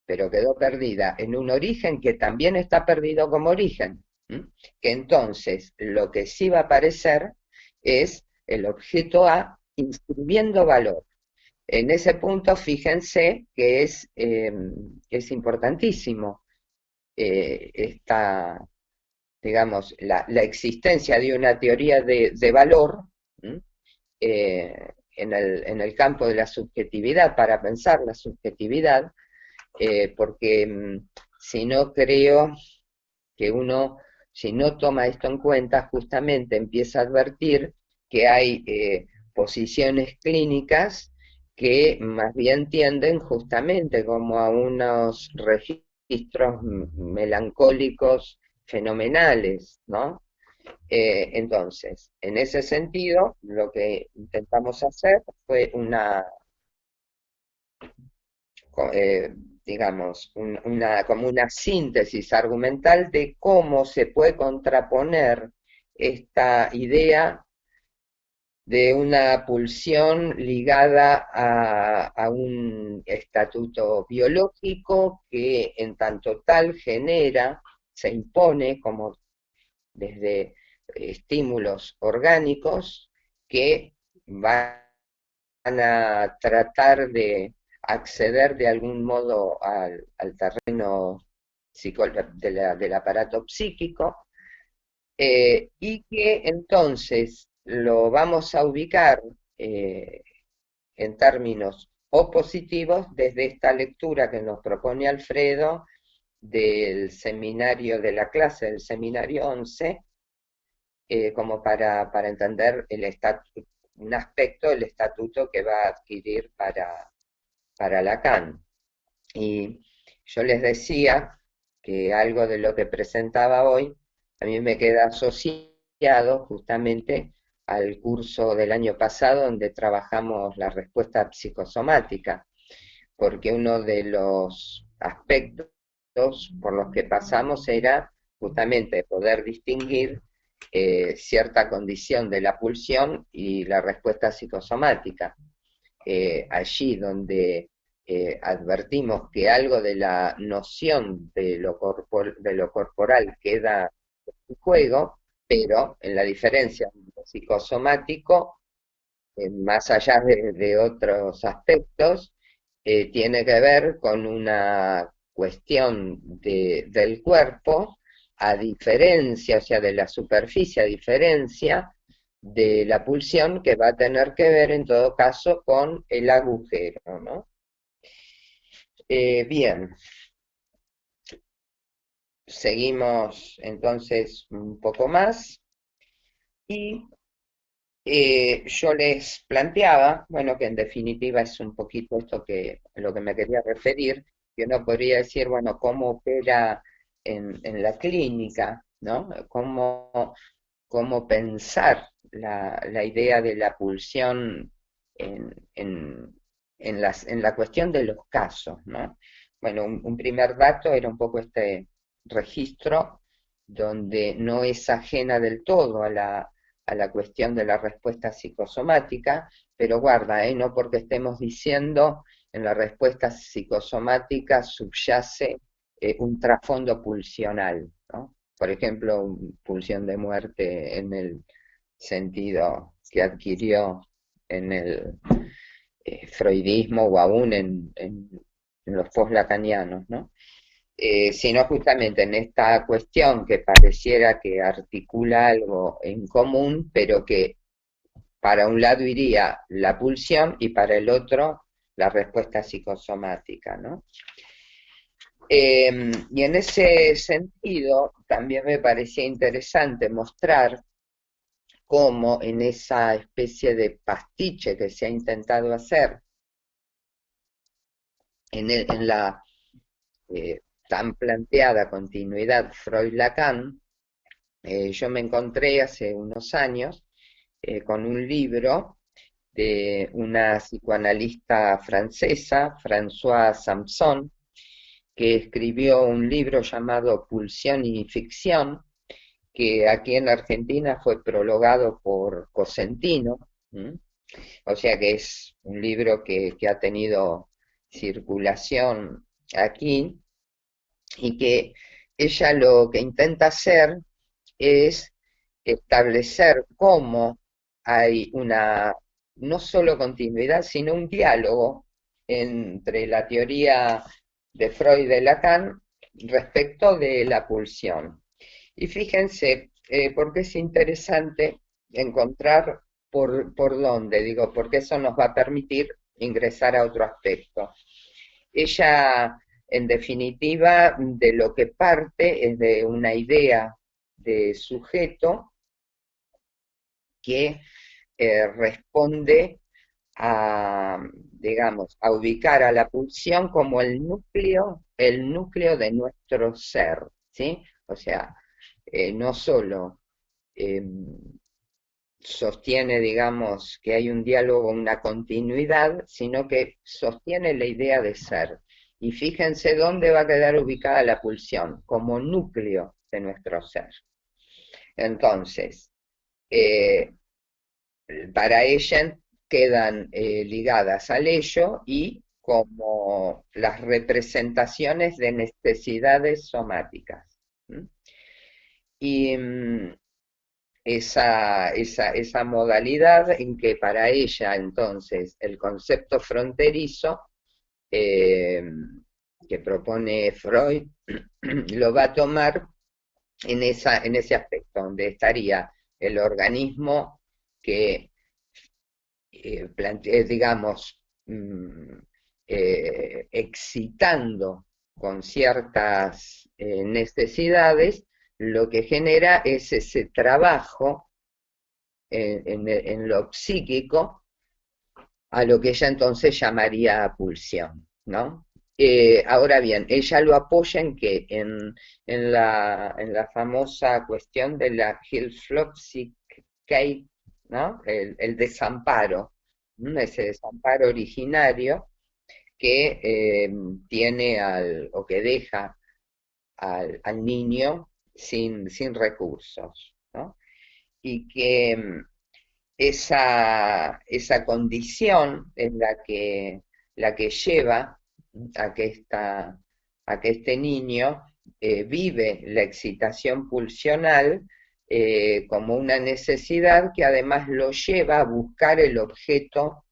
pero quedó perdida en un origen que también está perdido como origen, ¿m? Que entonces lo que sí va a aparecer es el objeto A inscribiendo valor. En ese punto, fíjense que es importantísimo esta, digamos, la existencia de una teoría de valor en el campo de la subjetividad, para pensar la subjetividad, porque si no creo que uno, si no toma esto en cuenta, justamente empieza a advertir que hay posiciones clínicas que más bien tienden justamente como a unos registros melancólicos fenomenales, ¿no? Entonces, en ese sentido, lo que intentamos hacer fue eh, digamos, como una síntesis argumental de cómo se puede contraponer esta idea de una pulsión ligada a un estatuto biológico que en tanto tal genera, se impone como desde estímulos orgánicos que van a tratar de acceder de algún modo al terreno del aparato psíquico, y que entonces lo vamos a ubicar en términos opositivos desde esta lectura que nos propone Alfredo del seminario, de la clase del seminario 11, como para entender un aspecto del estatuto que va a adquirir para Lacan. Y yo les decía que algo de lo que presentaba hoy a mí me queda asociado justamente al curso del año pasado donde trabajamos la respuesta psicosomática, porque uno de los aspectos por los que pasamos era justamente poder distinguir cierta condición de la pulsión y la respuesta psicosomática. Allí donde advertimos que algo de la noción de lo corporal queda en juego, pero en la diferencia de lo psicosomático, más allá de otros aspectos, tiene que ver con una cuestión del cuerpo, a diferencia, o sea, de la superficie, a diferencia de la pulsión que va a tener que ver en todo caso con el agujero, ¿no? Bien, seguimos entonces un poco más y yo les planteaba, bueno, que en definitiva es un poquito esto que lo que me quería referir, que uno podría decir, bueno, cómo opera en la clínica, ¿no? Cómo pensar la idea de la pulsión en, en, en la cuestión de los casos, ¿no? Bueno, un primer dato era un poco este registro donde no es ajena del todo a la cuestión de la respuesta psicosomática, pero guarda, no porque estemos diciendo en la respuesta psicosomática subyace un trasfondo pulsional, ¿no? Por ejemplo, pulsión de muerte en el sentido que adquirió en el freudismo o aún en los post-lacanianos, ¿no? Sino justamente en esta cuestión que pareciera que articula algo en común, pero que para un lado iría la pulsión y para el otro la respuesta psicosomática, ¿no? Y en ese sentido también me parecía interesante mostrar cómo en esa especie de pastiche que se ha intentado hacer en la tan planteada continuidad Freud-Lacan, yo me encontré hace unos años con un libro de una psicoanalista francesa, Françoise Sampson, que escribió un libro llamado Pulsión y Ficción, que aquí en Argentina fue prologado por Cosentino, ¿m? O sea que es un libro que ha tenido circulación aquí y que ella lo que intenta hacer es establecer cómo hay una no solo continuidad, sino un diálogo entre la teoría de Freud y de Lacan respecto de la pulsión. Y fíjense, porque es interesante encontrar por dónde, digo, porque eso nos va a permitir ingresar a otro aspecto. Ella, en definitiva, de lo que parte es de una idea de sujeto que responde a, digamos, a ubicar a la pulsión como el núcleo de nuestro ser, ¿sí? O sea, no solo eh, sostiene, digamos, que hay un diálogo, una continuidad, sino que sostiene la idea de ser. Y fíjense dónde va a quedar ubicada la pulsión, como núcleo de nuestro ser. Entonces, eh, para ella quedan ligadas al ello y como las representaciones de necesidades somáticas. ¿Mm? Y esa modalidad en que para ella entonces el concepto fronterizo eh, que propone Freud lo va a tomar en ese aspecto, donde estaría el organismo que digamos, excitando con ciertas necesidades, lo que genera es ese trabajo en lo psíquico a lo que ella entonces llamaría pulsión, ¿no? Ahora bien, ella lo apoya en que en la famosa cuestión de la Hilflosigkeit, ¿no? El desamparo, ¿no? Ese desamparo originario que tiene o que deja al niño sin recursos, ¿no? Y que esa condición es la que lleva a que, a que este niño vive la excitación pulsional como una necesidad que además lo lleva a buscar el objeto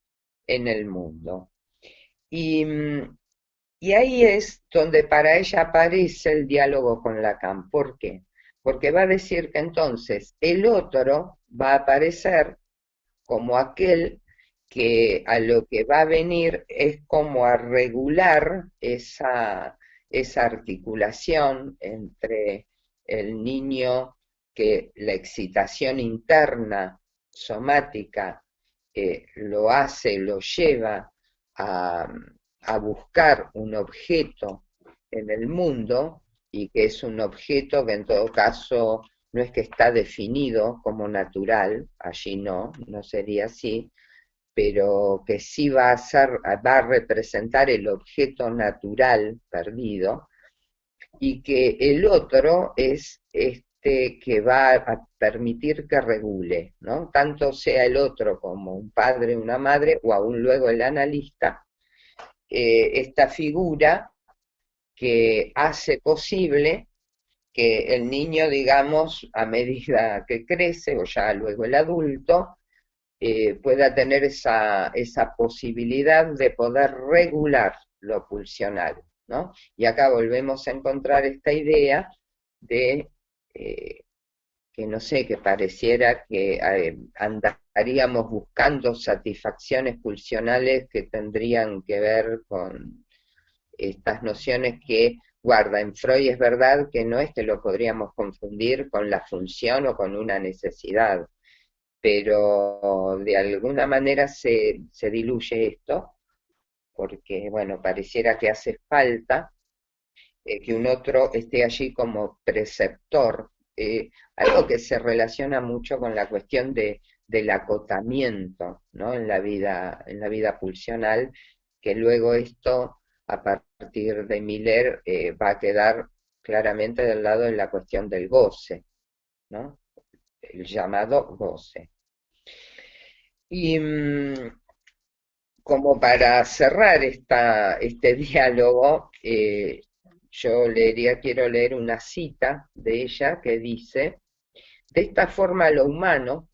en el mundo. Y, y ahí es donde para ella aparece el diálogo con Lacan. ¿Por qué? Porque va a decir que entonces el otro va a aparecer como aquel que a lo que va a venir es como a regular esa articulación entre el niño que la excitación interna somática lo hace, lo lleva a, a buscar un objeto en el mundo y que es un objeto que en todo caso no es que está definido como natural, allí no sería así, pero que sí va a representar el objeto natural perdido, y que el otro es este que va a permitir que regule, ¿no? Tanto sea el otro como un padre, una madre, o aún luego el analista, esta figura que hace posible que el niño, digamos, a medida que crece, o ya luego el adulto, pueda tener esa posibilidad de poder regular lo pulsional, ¿no? Y acá volvemos a encontrar esta idea de eh, que no sé, que pareciera que andaríamos buscando satisfacciones pulsionales que tendrían que ver con estas nociones que guarda en Freud. Es verdad que no es que lo podríamos confundir con la función o con una necesidad, pero de alguna manera se diluye esto, porque, bueno, pareciera que hace falta que un otro esté allí como preceptor, algo que se relaciona mucho con la cuestión del acotamiento, ¿no? En la vida pulsional, que luego esto, a partir de Miller, va a quedar claramente del lado de la cuestión del goce, ¿no? El llamado goce. Y como para cerrar este diálogo, yo quiero leer una cita de ella que dice: de esta forma lo humano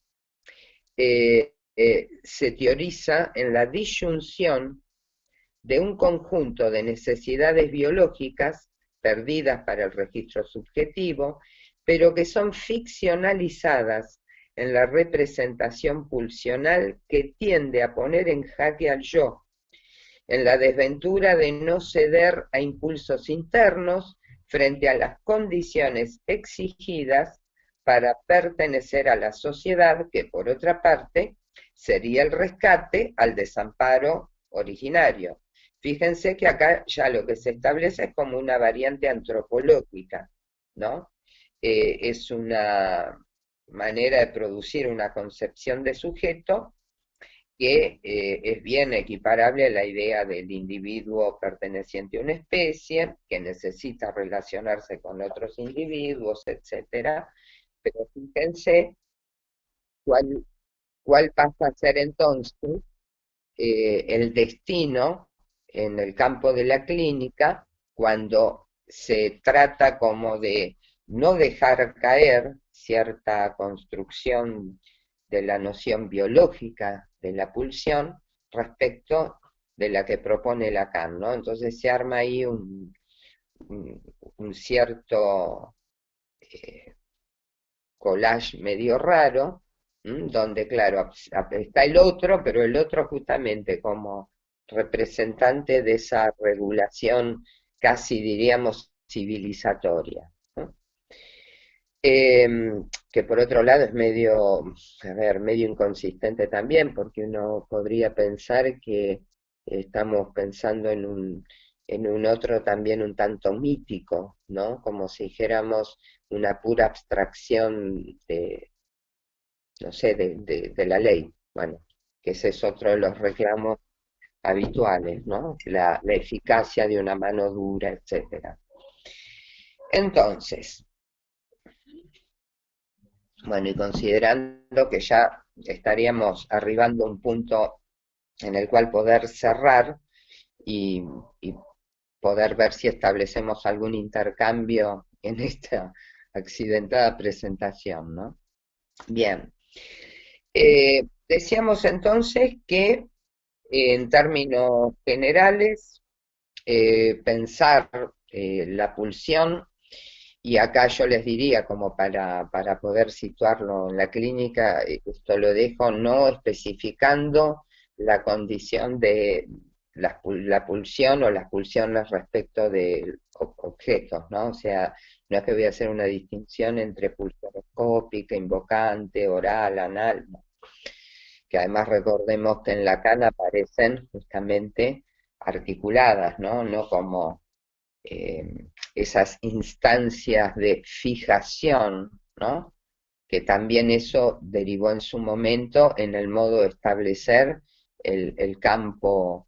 se teoriza en la disyunción de un conjunto de necesidades biológicas perdidas para el registro subjetivo, pero que son ficcionalizadas en la representación pulsional que tiende a poner en jaque al yo, en la desventura de no ceder a impulsos internos frente a las condiciones exigidas para pertenecer a la sociedad, que por otra parte sería el rescate al desamparo originario. Fíjense que acá ya lo que se establece es como una variante antropológica, ¿no? Es una manera de producir una concepción de sujeto que es bien equiparable a la idea del individuo perteneciente a una especie, que necesita relacionarse con otros individuos, etcétera. Pero fíjense cuál, cuál pasa a ser entonces el destino en el campo de la clínica cuando se trata como no dejar caer cierta construcción de la noción biológica de la pulsión respecto de la que propone Lacan, ¿no? Entonces se arma ahí un cierto collage medio raro, donde, claro, está el otro, pero el otro justamente como representante de esa regulación casi diríamos civilizatoria, ¿no? Que por otro lado es medio, a ver, medio inconsistente también, porque uno podría pensar que estamos pensando en un otro también un tanto mítico, ¿no? Como si dijéramos una pura abstracción de, no sé, de la ley. Bueno, que ese es otro de los reclamos habituales, ¿no? La eficacia de una mano dura, etcétera. Entonces, bueno, y considerando que ya estaríamos arribando a un punto en el cual poder cerrar y, y poder ver si establecemos algún intercambio en esta accidentada presentación, ¿no? Bien. Decíamos entonces que en términos generales, pensar la pulsión, y acá yo les diría, como para poder situarlo en la clínica, esto lo dejo no especificando la condición de la pulsión o las pulsiones respecto de objetos, ¿no? O sea, no es que voy a hacer una distinción entre pulsión escópica, invocante, oral, anal, no, que además recordemos que en Lacan aparecen justamente articuladas, ¿no? No como esas instancias de fijación, ¿no? Que también eso derivó en su momento en el modo de establecer el campo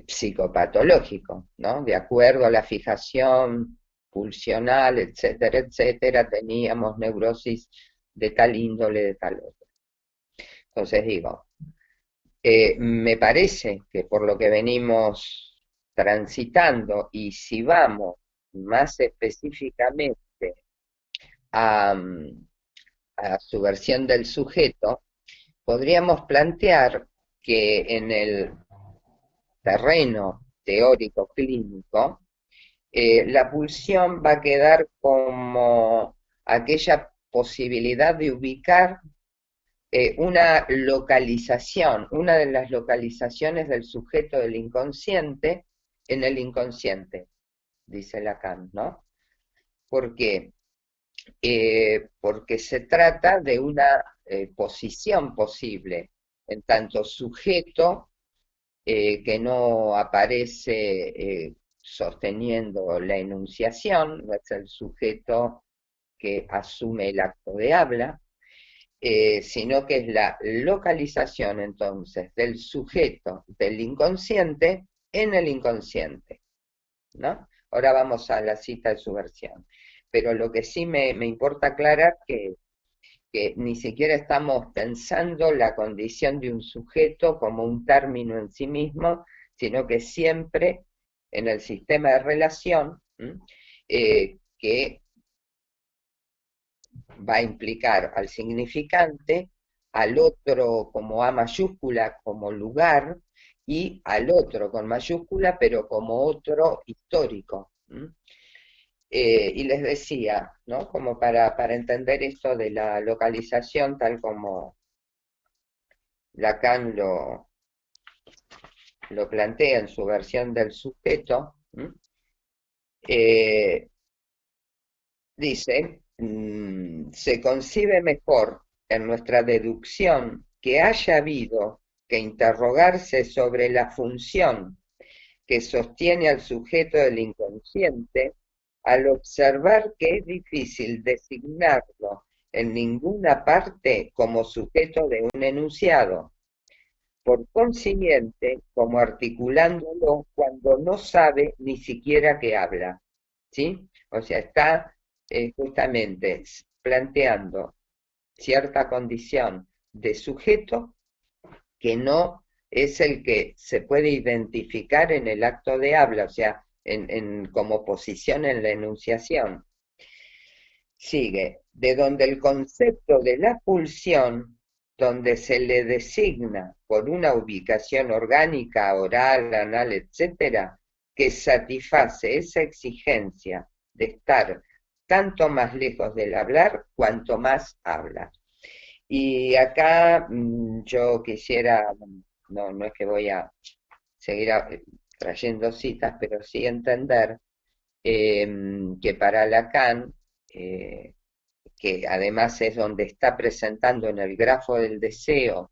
psicopatológico, ¿no? De acuerdo a la fijación pulsional, etcétera, etcétera, teníamos neurosis de tal índole, de tal otro. Entonces digo, me parece que por lo que venimos transitando, y si vamos más específicamente a, a su versión del sujeto, podríamos plantear que en el terreno teórico clínico, la pulsión va a quedar como aquella posibilidad de ubicar una localización, una de las localizaciones del sujeto del inconsciente en el inconsciente, dice Lacan, ¿no? ¿Por qué? Porque se trata de una posición posible, en tanto sujeto que no aparece sosteniendo la enunciación, no es el sujeto que asume el acto de habla, sino que es la localización entonces del sujeto del inconsciente en el inconsciente, ¿no? Ahora vamos a la cita de su versión. Pero lo que sí me importa aclarar que ni siquiera estamos pensando la condición de un sujeto como un término en sí mismo, sino que siempre en el sistema de relación que va a implicar al significante, al otro como A mayúscula, como lugar, y al otro con mayúscula, pero como otro histórico. Y les decía, ¿no? Como para entender esto de la localización, tal como Lacan lo plantea en su versión del sujeto, eh, dice, se concibe mejor en nuestra deducción que haya habido que interrogarse sobre la función que sostiene al sujeto del inconsciente al observar que es difícil designarlo en ninguna parte como sujeto de un enunciado, por consiguiente, como articulándolo cuando no sabe ni siquiera que habla, ¿sí? O sea, está justamente planteando cierta condición de sujeto que no es el que se puede identificar en el acto de habla, o sea, como posición en la enunciación. sigue, de donde el concepto de la pulsión, donde se le designa por una ubicación orgánica, oral, anal, etcétera, que satisface esa exigencia de estar tanto más lejos del hablar cuanto más habla. Y acá yo quisiera, no es que voy a seguir trayendo citas, pero sí entender que para Lacan, eh, que además es donde está presentando en el grafo del deseo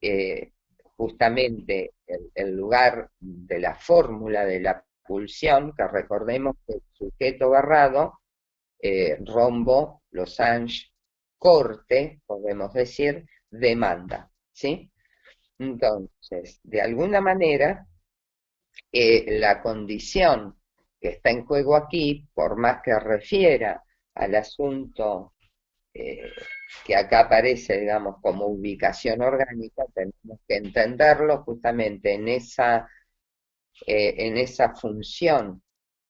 eh, justamente el lugar de la fórmula de la pulsión, que recordemos que el sujeto barrado, rombo, losange, corte, podemos decir, demanda, ¿sí? Entonces, de alguna manera, la condición que está en juego aquí, por más que refiera al asunto eh, que acá aparece, digamos, como ubicación orgánica, tenemos que entenderlo justamente en esa función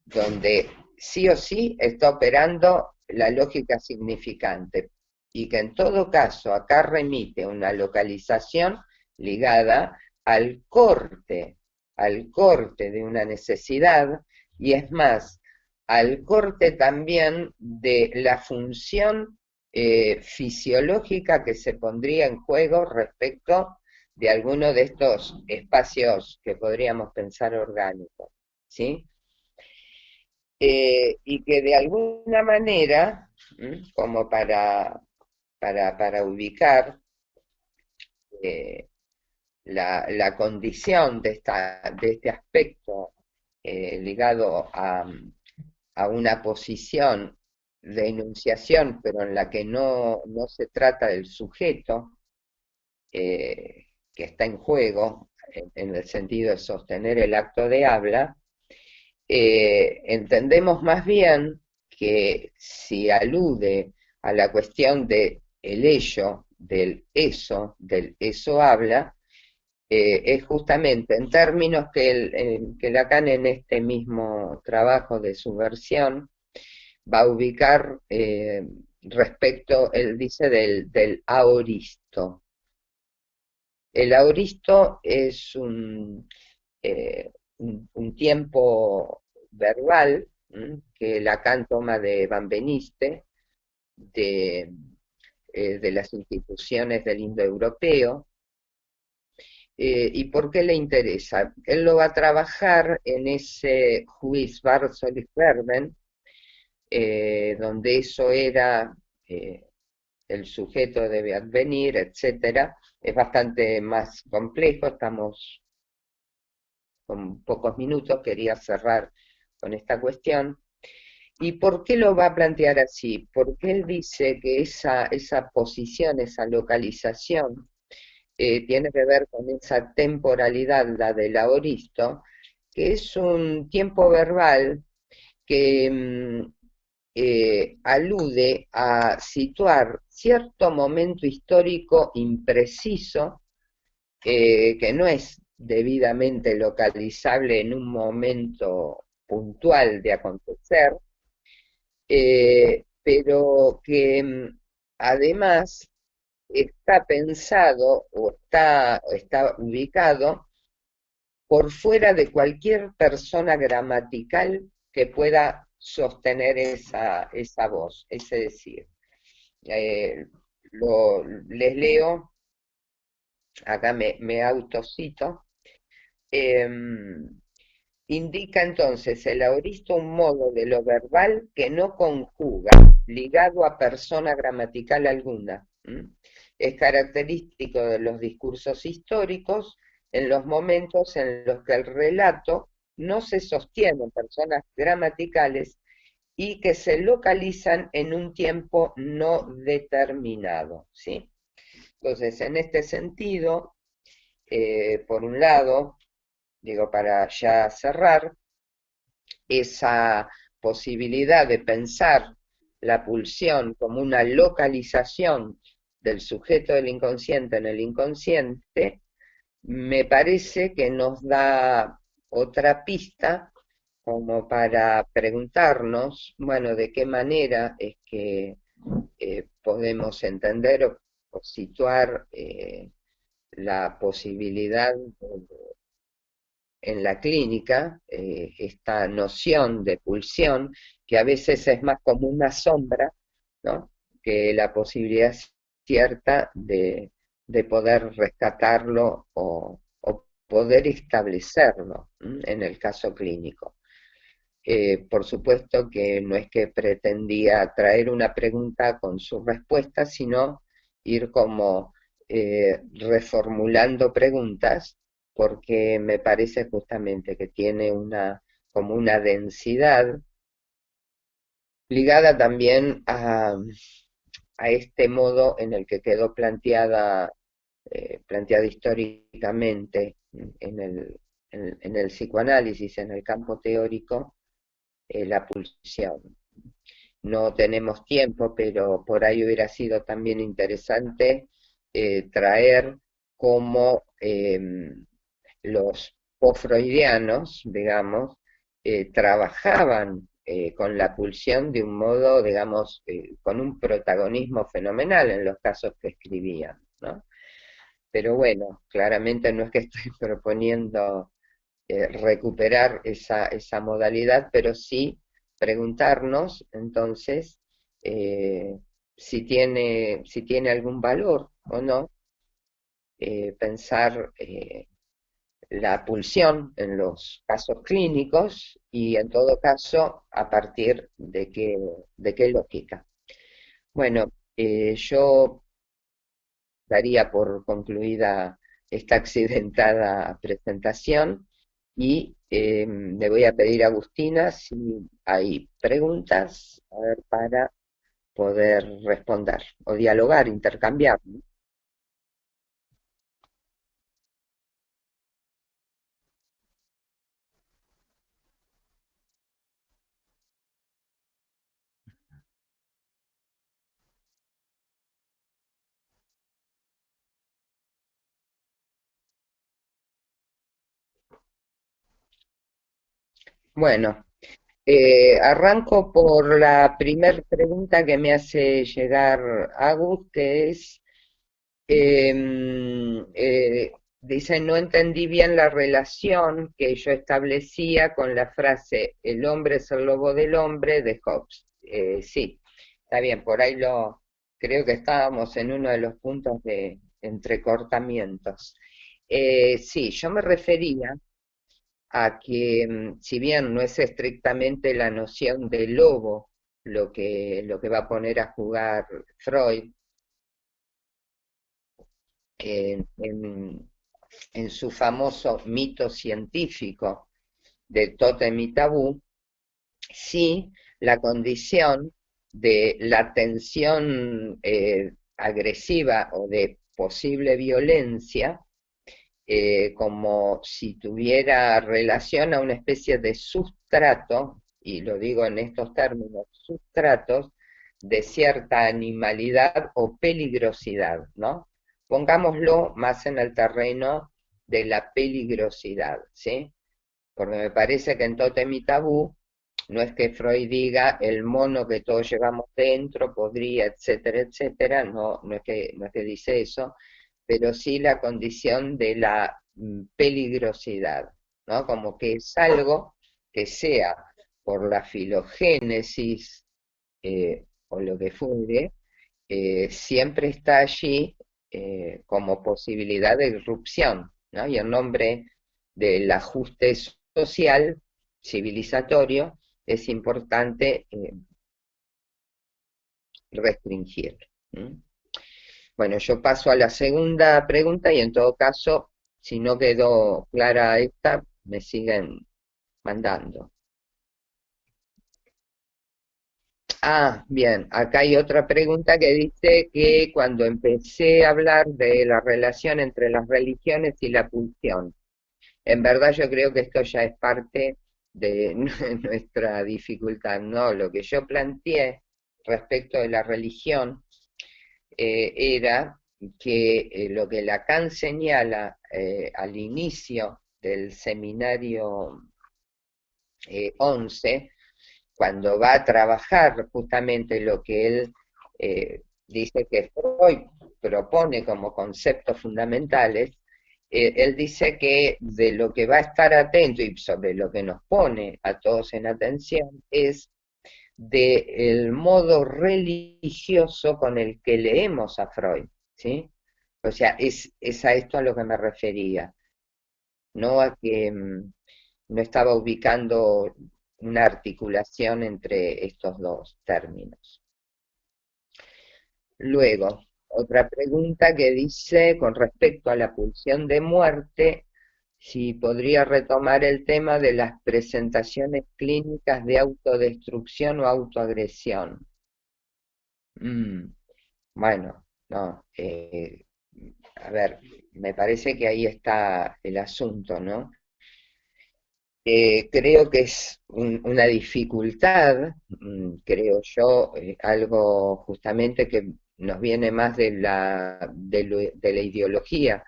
donde sí o sí está operando la lógica significante y que en todo caso acá remite una localización ligada al corte de una necesidad y es más, al corte también de la función fisiológica que se pondría en juego respecto de alguno de estos espacios que podríamos pensar orgánicos, ¿sí? Y que de alguna manera, como para ubicar eh, la condición de este aspecto ligado a una posición de enunciación, pero en la que no se trata del sujeto que está en juego, en el sentido de sostener el acto de habla, entendemos más bien que si alude a la cuestión de el ello, del eso habla, es justamente en términos que Lacan en este mismo trabajo de subversión va a ubicar respecto, él dice, del aoristo. El aoristo es un tiempo verbal que Lacan toma de Van Beniste, de, de las instituciones del indoeuropeo. ¿Y por qué le interesa? Él lo va a trabajar en ese Juiz Barzol y Verben, donde eso era, el sujeto debe advenir, etcétera. Es bastante más complejo, estamos con pocos minutos, quería cerrar con esta cuestión. ¿Y por qué lo va a plantear así? Porque él dice que esa posición, esa localización, tiene que ver con esa temporalidad, la del aoristo, que es un tiempo verbal que alude a situar cierto momento histórico impreciso, que no es debidamente localizable en un momento puntual de acontecer, pero que además está pensado o está ubicado por fuera de cualquier persona gramatical que pueda sostener esa voz. Es decir, eh, les leo, acá me autocito, eh, indica entonces el aoristo un modo de lo verbal que no conjuga, ligado a persona gramatical alguna. Es característico de los discursos históricos en los momentos en los que el relato no se sostiene en personas gramaticales y que se localizan en un tiempo no determinado, ¿sí? Entonces, en este sentido, por un lado, digo, para ya cerrar, esa posibilidad de pensar la pulsión como una localización del sujeto del inconsciente en el inconsciente, me parece que nos da otra pista como para preguntarnos, bueno, de qué manera es que podemos entender o situar la posibilidad en la clínica, esta noción de pulsión, que a veces es más como una sombra, ¿no? Que la posibilidad cierta de poder rescatarlo o poder establecerlo en el caso clínico. Por supuesto que no es que pretendía traer una pregunta con su respuesta, sino ir como reformulando preguntas, porque me parece justamente que tiene como una densidad ligada también a este modo en el que quedó planteada históricamente en el psicoanálisis, en el campo teórico, la pulsión. No tenemos tiempo, pero por ahí hubiera sido también interesante traer cómo los post-freudianos, digamos, trabajaban con la pulsión de un modo, digamos, con un protagonismo fenomenal en los casos que escribían, ¿no? Pero bueno, claramente no es que estoy proponiendo recuperar esa modalidad, pero sí preguntarnos entonces si tiene algún valor o no pensar la pulsión en los casos clínicos y en todo caso a partir de qué lógica. Bueno, yo daría por concluida esta accidentada presentación y le voy a pedir a Agustina si hay preguntas, a ver, para poder responder o dialogar, intercambiar, ¿no? Bueno, arranco por la primer pregunta que me hace llegar Agus, que es dice, no entendí bien la relación que yo establecía con la frase el hombre es el lobo del hombre de Hobbes. Sí, está bien, por ahí creo que estábamos en uno de los puntos de entrecortamientos. Sí, yo me refería a que si bien no es estrictamente la noción de lobo lo que va a poner a jugar Freud, en su famoso mito científico de tótem y tabú, sí la condición de la tensión agresiva o de posible violencia, como si tuviera relación a una especie de sustrato, y lo digo en estos términos, sustratos de cierta animalidad o peligrosidad, ¿no? Pongámoslo más en el terreno de la peligrosidad, ¿sí? Porque me parece que en Tótem y Tabú no es que Freud diga el mono que todos llevamos dentro podría, etcétera, etcétera, no, no es que dice eso, pero sí la condición de la peligrosidad, ¿no? Como que es algo que sea por la filogénesis o lo que fuere, siempre está allí como posibilidad de irrupción, ¿no? Y en nombre del ajuste social, civilizatorio, es importante restringir. ¿Mm? Bueno, yo paso a la segunda pregunta y en todo caso, si no quedó clara esta, me siguen mandando. Ah, bien, acá hay otra pregunta que dice que cuando empecé a hablar de la relación entre las religiones y la pulsión, en verdad yo creo que esto ya es parte de nuestra dificultad, ¿no? Lo que yo planteé respecto de la religión era que lo que Lacan señala al inicio del seminario 11, cuando va a trabajar justamente lo que él dice que Freud propone como conceptos fundamentales, él dice que de lo que va a estar atento y sobre lo que nos pone a todos en atención es del modo religioso con el que leemos a Freud, ¿sí? O sea, es a esto a lo que me refería, no a que no estaba ubicando una articulación entre estos dos términos. Luego, otra pregunta que dice, con respecto a la pulsión de muerte, si podría retomar el tema de las presentaciones clínicas de autodestrucción o autoagresión. Bueno, no, a ver, me parece que ahí está el asunto, ¿no? Creo que es una dificultad, creo yo, algo justamente que nos viene más de la ideología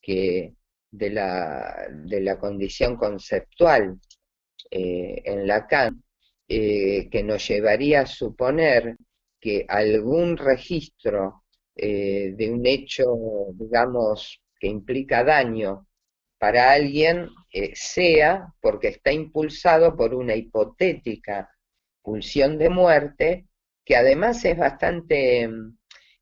que de la condición conceptual en Lacan, que nos llevaría a suponer que algún registro de un hecho, digamos, que implica daño para alguien, sea porque está impulsado por una hipotética pulsión de muerte, que además es bastante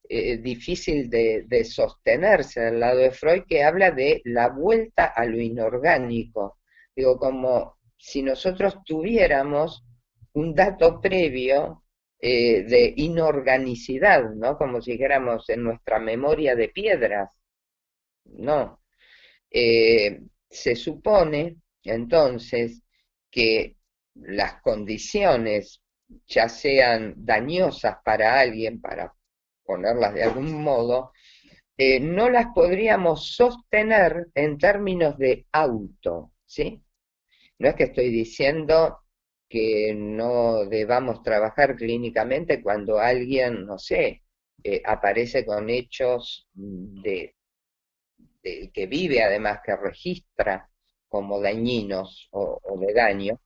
difícil de sostenerse del lado de Freud, que habla de la vuelta a lo inorgánico. Digo, como si nosotros tuviéramos un dato previo de inorganicidad, ¿no? Como si dijéramos en nuestra memoria de piedras. No. Se supone entonces que las condiciones, ya sean dañosas para alguien, para ponerlas de algún modo, no las podríamos sostener en términos de auto, ¿sí? No es que estoy diciendo que no debamos trabajar clínicamente cuando alguien, no sé, aparece con hechos que vive además, que registra como dañinos o de daño,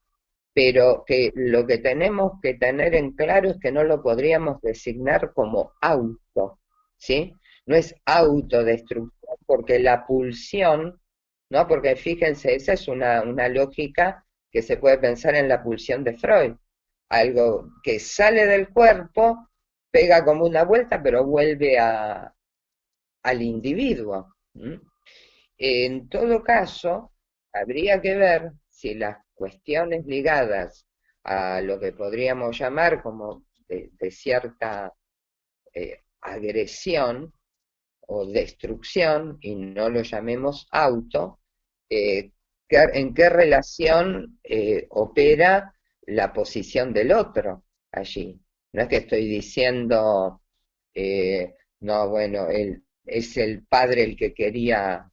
pero que lo que tenemos que tener en claro es que no lo podríamos designar como auto, ¿sí? No es autodestrucción, porque la pulsión, ¿no? Porque fíjense, esa es una lógica que se puede pensar en la pulsión de Freud, algo que sale del cuerpo, pega como una vuelta, pero vuelve al individuo. En todo caso, habría que ver si las cuestiones ligadas a lo que podríamos llamar como de cierta agresión o destrucción, y no lo llamemos auto, eh, en qué relación opera la posición del otro allí. No es que estoy diciendo, no, bueno, él es el padre el que quería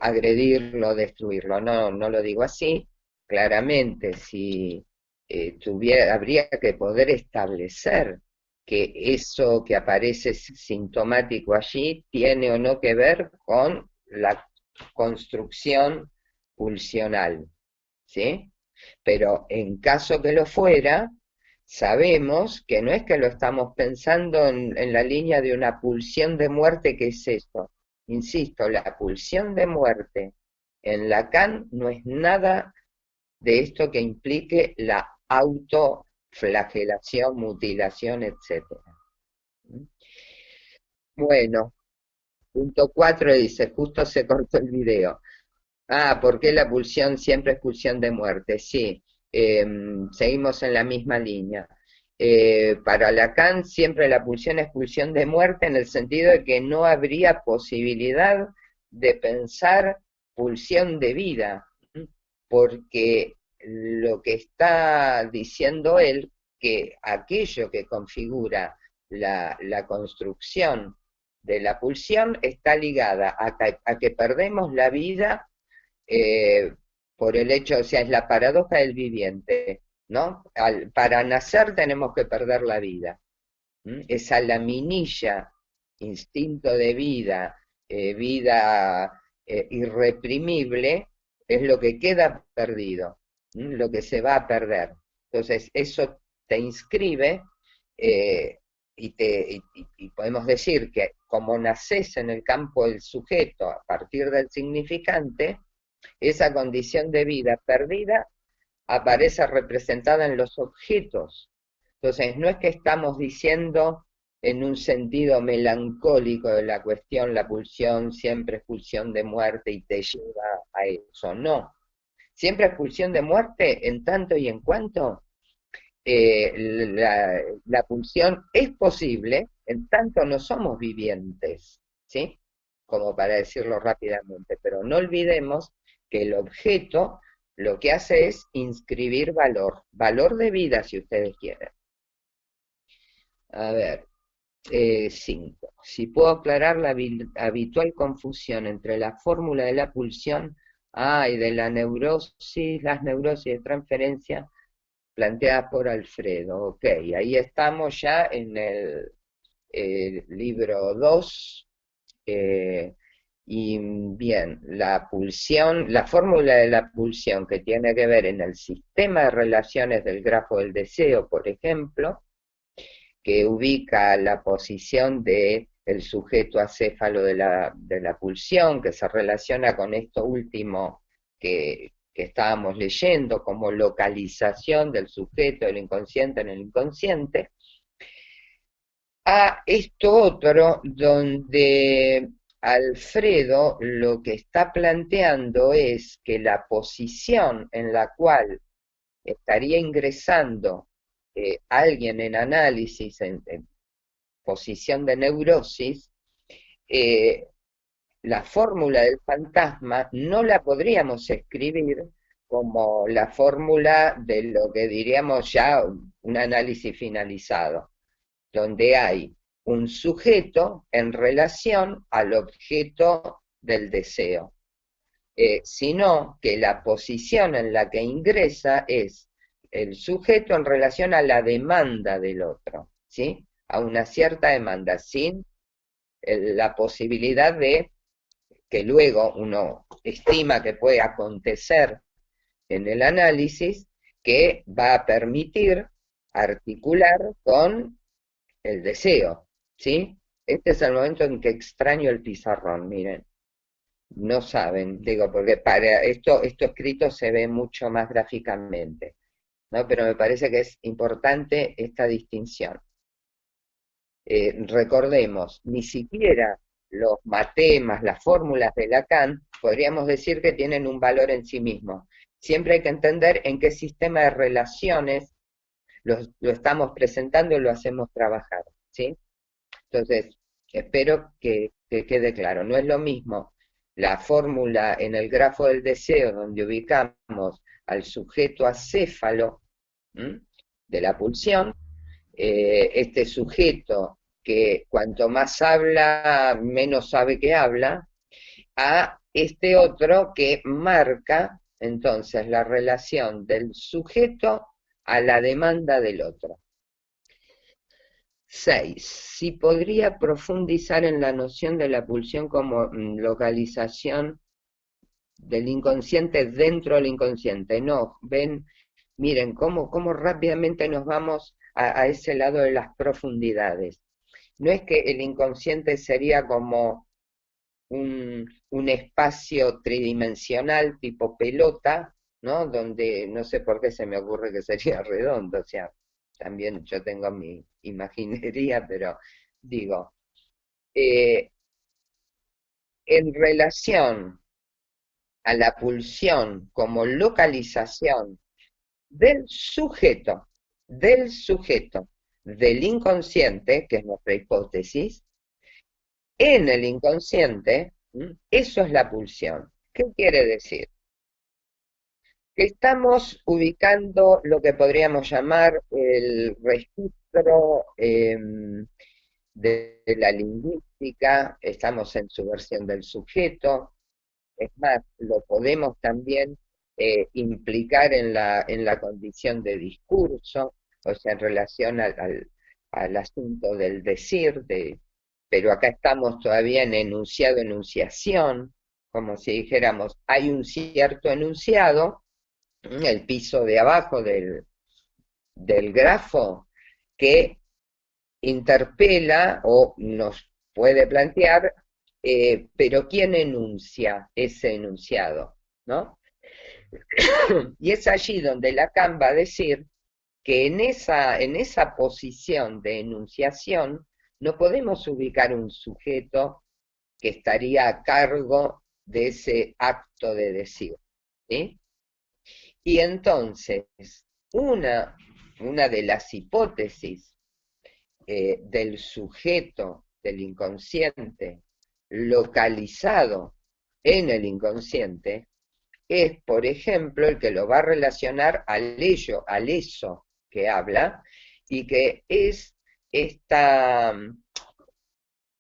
agredirlo, destruirlo. No, no lo digo así. Claramente, si habría que poder establecer que eso que aparece sintomático allí tiene o no que ver con la construcción pulsional, ¿sí? Pero en caso que lo fuera, sabemos que no es que lo estamos pensando en la línea de una pulsión de muerte, que es esto. Insisto, la pulsión de muerte en Lacan no es nada de esto que implique la autoflagelación, mutilación, etcétera. Bueno, punto 4 dice, justo se cortó el video. Ah, ¿por qué la pulsión siempre es pulsión de muerte? Sí, seguimos en la misma línea. Para Lacan siempre la pulsión es pulsión de muerte en el sentido de que no habría posibilidad de pensar pulsión de vida, porque lo que está diciendo él, que aquello que configura la construcción de la pulsión está ligada a que perdemos la vida eh, por el hecho, o sea, es la paradoja del viviente, ¿no? Para nacer tenemos que perder la vida. Esa laminilla, instinto de vida, vida irreprimible, es lo que queda perdido. lo que se va a perder. Entonces, eso te inscribe y podemos decir que como naces en el campo del sujeto a partir del significante, esa condición de vida perdida aparece representada en los objetos. Entonces, no es que estamos diciendo en un sentido melancólico de la cuestión, la pulsión siempre es pulsión de muerte y te lleva a eso, no. Siempre es pulsión de muerte en tanto y en cuanto la pulsión es posible, en tanto no somos vivientes, ¿sí? Como para decirlo rápidamente, pero no olvidemos que el objeto lo que hace es inscribir valor, valor de vida si ustedes quieren. A ver, 5. Si puedo aclarar la habitual confusión entre la fórmula de la pulsión y de la neurosis, las neurosis de transferencia planteadas por Alfredo. Ok, ahí estamos ya en el libro 2. Y bien, la pulsión, la fórmula de la pulsión que tiene que ver en el sistema de relaciones del grafo del deseo, por ejemplo, que ubica la posición de el sujeto acéfalo de la pulsión, que se relaciona con esto último que estábamos leyendo, como localización del sujeto del inconsciente en el inconsciente, a esto otro donde Alfredo lo que está planteando es que la posición en la cual estaría ingresando alguien en análisis, en posición de neurosis, eh, la fórmula del fantasma no la podríamos escribir como la fórmula de lo que diríamos ya un análisis finalizado, donde hay un sujeto en relación al objeto del deseo, sino que la posición en la que ingresa es el sujeto en relación a la demanda del otro, ¿sí? A una cierta demanda, sin la posibilidad de que luego uno estima que puede acontecer en el análisis, que va a permitir articular con el deseo, ¿sí? Este es el momento en que extraño el pizarrón, miren. No saben, digo, porque para esto escrito se ve mucho más gráficamente, ¿no? Pero me parece que es importante esta distinción. Recordemos, ni siquiera los matemas, las fórmulas de Lacan, podríamos decir que tienen un valor en sí mismo. Siempre hay que entender en qué sistema de relaciones lo estamos presentando y lo hacemos trabajar, ¿sí? Entonces, espero que quede claro. No es lo mismo la fórmula en el grafo del deseo, donde ubicamos al sujeto acéfalo de la pulsión, este sujeto que cuanto más habla, menos sabe que habla, a este otro que marca entonces la relación del sujeto a la demanda del otro. 6. Si podría profundizar en la noción de la pulsión como localización del inconsciente dentro del inconsciente. No, ven, miren cómo rápidamente nos vamos a ese lado de las profundidades. No es que el inconsciente sería como un espacio tridimensional tipo pelota, ¿no? Donde no sé por qué se me ocurre que sería redondo, o sea, también yo tengo mi imaginería, pero digo, eh, en relación a la pulsión como localización del sujeto, del inconsciente, que es nuestra hipótesis, en el inconsciente, eso es la pulsión. ¿Qué quiere decir? Que estamos ubicando lo que podríamos llamar el registro de la lingüística, estamos en su versión del sujeto, es más, lo podemos también implicar en la condición de discurso, o sea, en relación al asunto del decir, pero acá estamos todavía en enunciado, enunciación, como si dijéramos, hay un cierto enunciado, el piso de abajo del grafo, que interpela o nos puede plantear, pero ¿quién enuncia ese enunciado? ¿No? Y es allí donde Lacan va a decir que en esa posición de enunciación no podemos ubicar un sujeto que estaría a cargo de ese acto de decir. ¿Sí? Y entonces, una, una de las hipótesis del sujeto, del inconsciente, localizado en el inconsciente, es, por ejemplo, el que lo va a relacionar al ello, al eso que habla, y que es esta,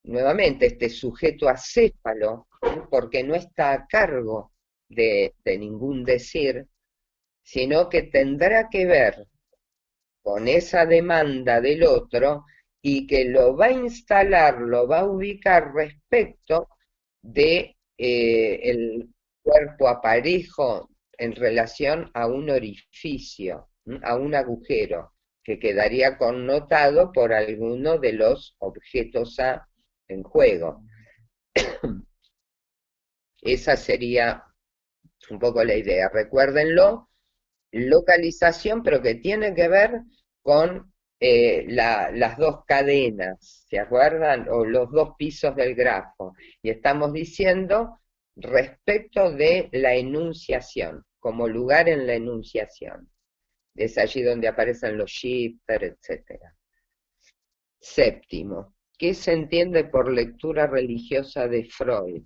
nuevamente, este sujeto acéfalo, porque no está a cargo de ningún decir, sino que tendrá que ver con esa demanda del otro y que lo va a instalar, lo va a ubicar respecto de el cuerpo aparejo en relación a un orificio, a un agujero, que quedaría connotado por alguno de los objetos A en juego. Esa sería un poco la idea. Recuérdenlo, localización, pero que tiene que ver con las dos cadenas, ¿se acuerdan? O los dos pisos del grafo. Y estamos diciendo respecto de la enunciación, como lugar en la enunciación. Es allí donde aparecen los shifters, etcétera. Séptimo, ¿qué se entiende por lectura religiosa de Freud?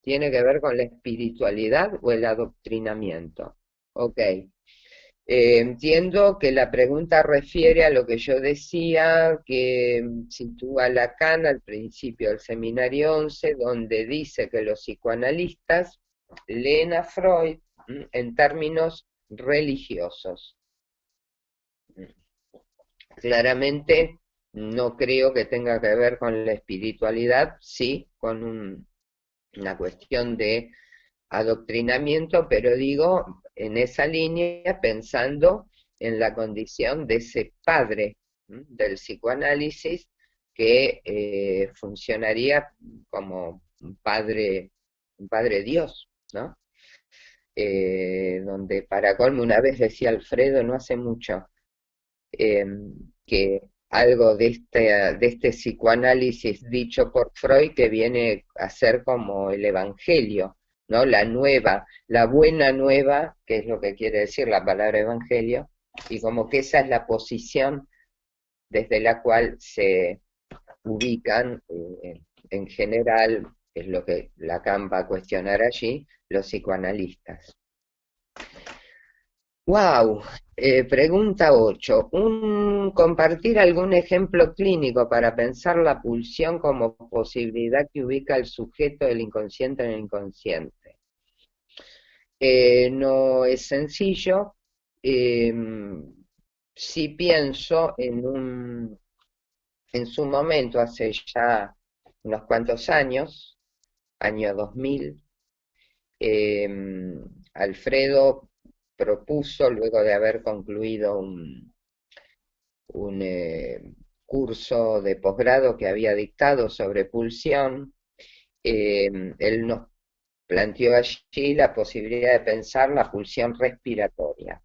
¿Tiene que ver con la espiritualidad o el adoctrinamiento? Ok. Entiendo que la pregunta refiere a lo que yo decía, que sitúa Lacan al principio del seminario 11, donde dice que los psicoanalistas leen a Freud en términos religiosos. Claramente no creo que tenga que ver con la espiritualidad, sí, con una cuestión de adoctrinamiento, pero digo, en esa línea pensando en la condición de ese padre del psicoanálisis que funcionaría como un padre Dios, ¿no? Donde para colmo una vez decía Alfredo no hace mucho, eh, que algo de este psicoanálisis dicho por Freud que viene a ser como el evangelio, ¿no? La nueva, la buena nueva, que es lo que quiere decir la palabra evangelio, y como que esa es la posición desde la cual se ubican en general, es lo que Lacan va a cuestionar allí, los psicoanalistas. Wow, pregunta 8. Compartir algún ejemplo clínico para pensar la pulsión como posibilidad que ubica al sujeto del inconsciente en el inconsciente. No es sencillo. eh, si pienso en su momento, hace ya unos cuantos años, año 2000, eh, Alfredo propuso, luego de haber concluido un curso de posgrado que había dictado sobre pulsión, él nos planteó allí la posibilidad de pensar la pulsión respiratoria.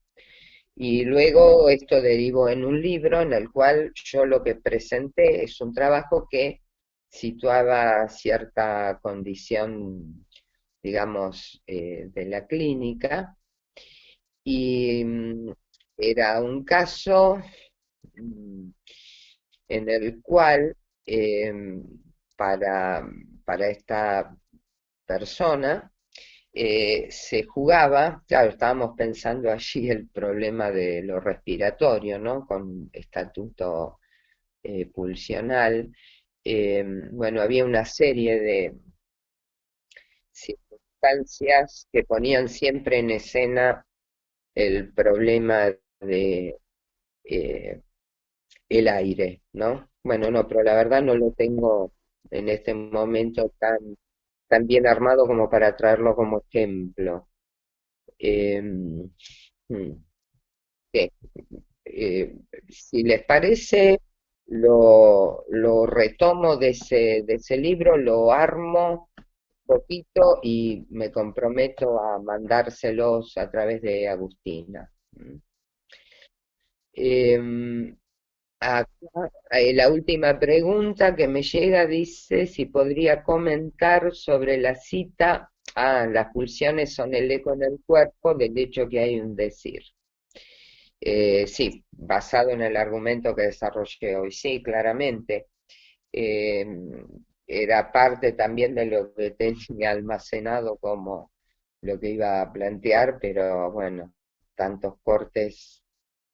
Y luego esto derivó en un libro en el cual yo lo que presenté es un trabajo que situaba cierta condición, digamos, de la clínica, y era un caso mm, en el cual para, para esta persona se jugaba, claro, estábamos pensando allí el problema de lo respiratorio, ¿no? Con estatuto pulsional. Bueno, había una serie de circunstancias que ponían siempre en escena el problema de eh, el aire, ¿no? Bueno, no, pero la verdad no lo tengo en este momento tan bien armado como para traerlo como ejemplo. Mm, sí. Eh, si les parece, lo retomo de ese libro, lo armo un poquito y me comprometo a mandárselos a través de Agustina. ¿Mm? Em, Acá, la última pregunta que me llega dice si podría comentar sobre la cita, las pulsiones son el eco en el cuerpo del hecho que hay un decir. Sí, basado en el argumento que desarrollé hoy, sí, claramente. Eh, Era parte también de lo que tenía almacenado como lo que iba a plantear, pero bueno, tantos cortes,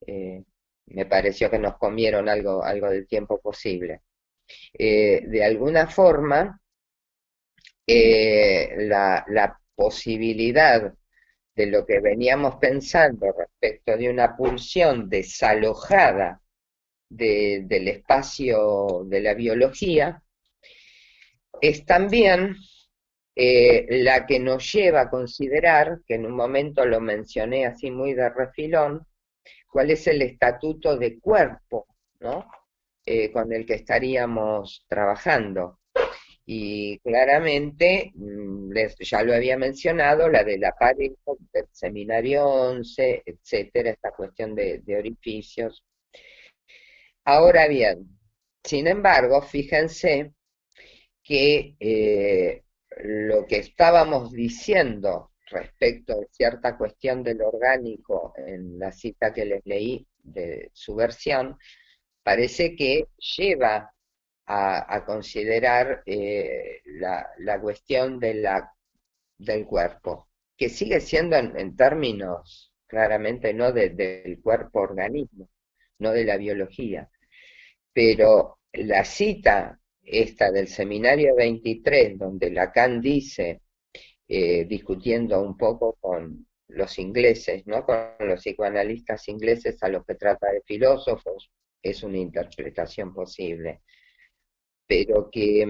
eh, me pareció que nos comieron algo del tiempo posible. De alguna forma, la posibilidad de lo que veníamos pensando respecto de una pulsión desalojada del espacio de la biología es también la que nos lleva a considerar, que en un momento lo mencioné así muy de refilón, cuál es el estatuto de cuerpo, ¿no? Con el que estaríamos trabajando. Y claramente, ya lo había mencionado, la de la pareja, del seminario 11, etcétera, esta cuestión de orificios. Ahora bien, sin embargo, fíjense que lo que estábamos diciendo respecto de cierta cuestión del orgánico en la cita que les leí de su versión, parece que lleva a considerar la cuestión del cuerpo, que sigue siendo en términos claramente no del cuerpo organismo, no de la biología, pero la cita esta del seminario 23, donde Lacan dice, discutiendo un poco con los ingleses, ¿no? Con los psicoanalistas ingleses a los que trata de filósofos, es una interpretación posible, pero que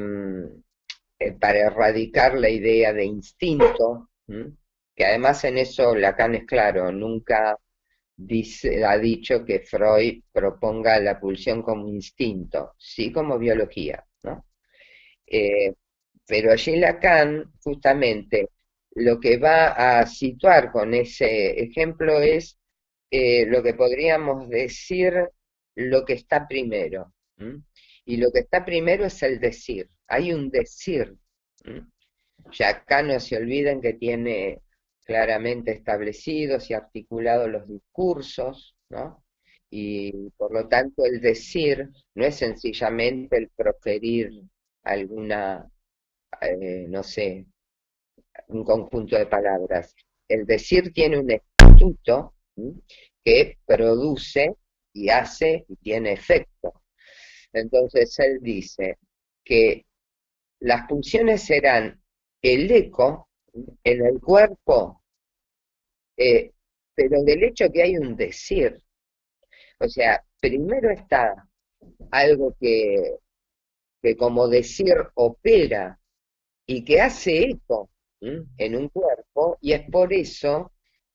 para erradicar la idea de instinto, que además en eso Lacan es claro, nunca ha dicho que Freud proponga la pulsión como instinto, sí como biología, ¿no? Eh, pero allí Lacan, justamente, lo que va a situar con ese ejemplo es lo que podríamos decir lo que está primero. ¿M? Y lo que está primero es el decir. Hay un decir. ¿M? Ya acá no se olviden que tiene claramente establecidos y articulados los discursos, ¿no? Y por lo tanto el decir no es sencillamente el proferir alguna, no sé, un conjunto de palabras. El decir tiene un estatuto, ¿sí? Que produce y hace y tiene efecto. Entonces él dice que las pulsiones serán el eco en el cuerpo, eh, pero del hecho que hay un decir. O sea, primero está algo que como decir opera y que hace eco en un cuerpo, y es por eso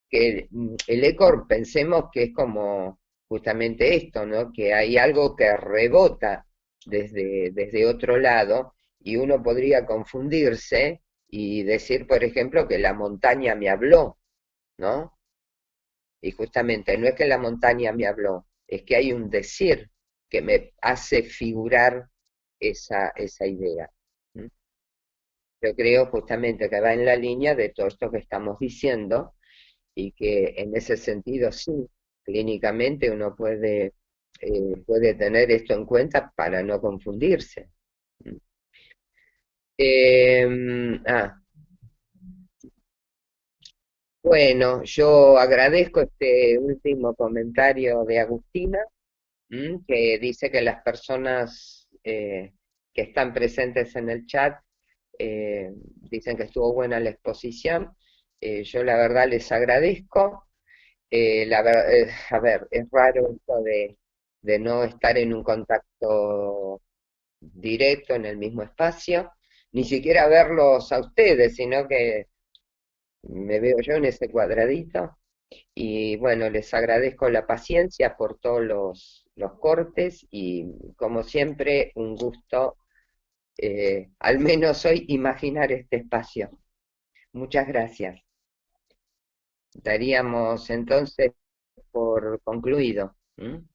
que el eco pensemos que es como justamente esto, ¿no? Que hay algo que rebota desde otro lado y uno podría confundirse y decir, por ejemplo, que la montaña me habló, ¿no? Y justamente no es que la montaña me habló, es que hay un decir que me hace figurar esa idea. ¿M? Yo creo justamente que va en la línea de todo esto que estamos diciendo y que en ese sentido sí, clínicamente uno puede tener esto en cuenta para no confundirse. Eh, ah, bueno, yo agradezco este último comentario de Agustina, que dice que las personas que están presentes en el chat dicen que estuvo buena la exposición. Yo la verdad les agradezco. A ver, es raro esto de no estar en un contacto directo en el mismo espacio, ni siquiera verlos a ustedes, sino que me veo yo en ese cuadradito. Y bueno, les agradezco la paciencia por todos los cortes y como siempre, un gusto, al menos hoy, imaginar este espacio. Muchas gracias. Daríamos entonces por concluido. ¿M?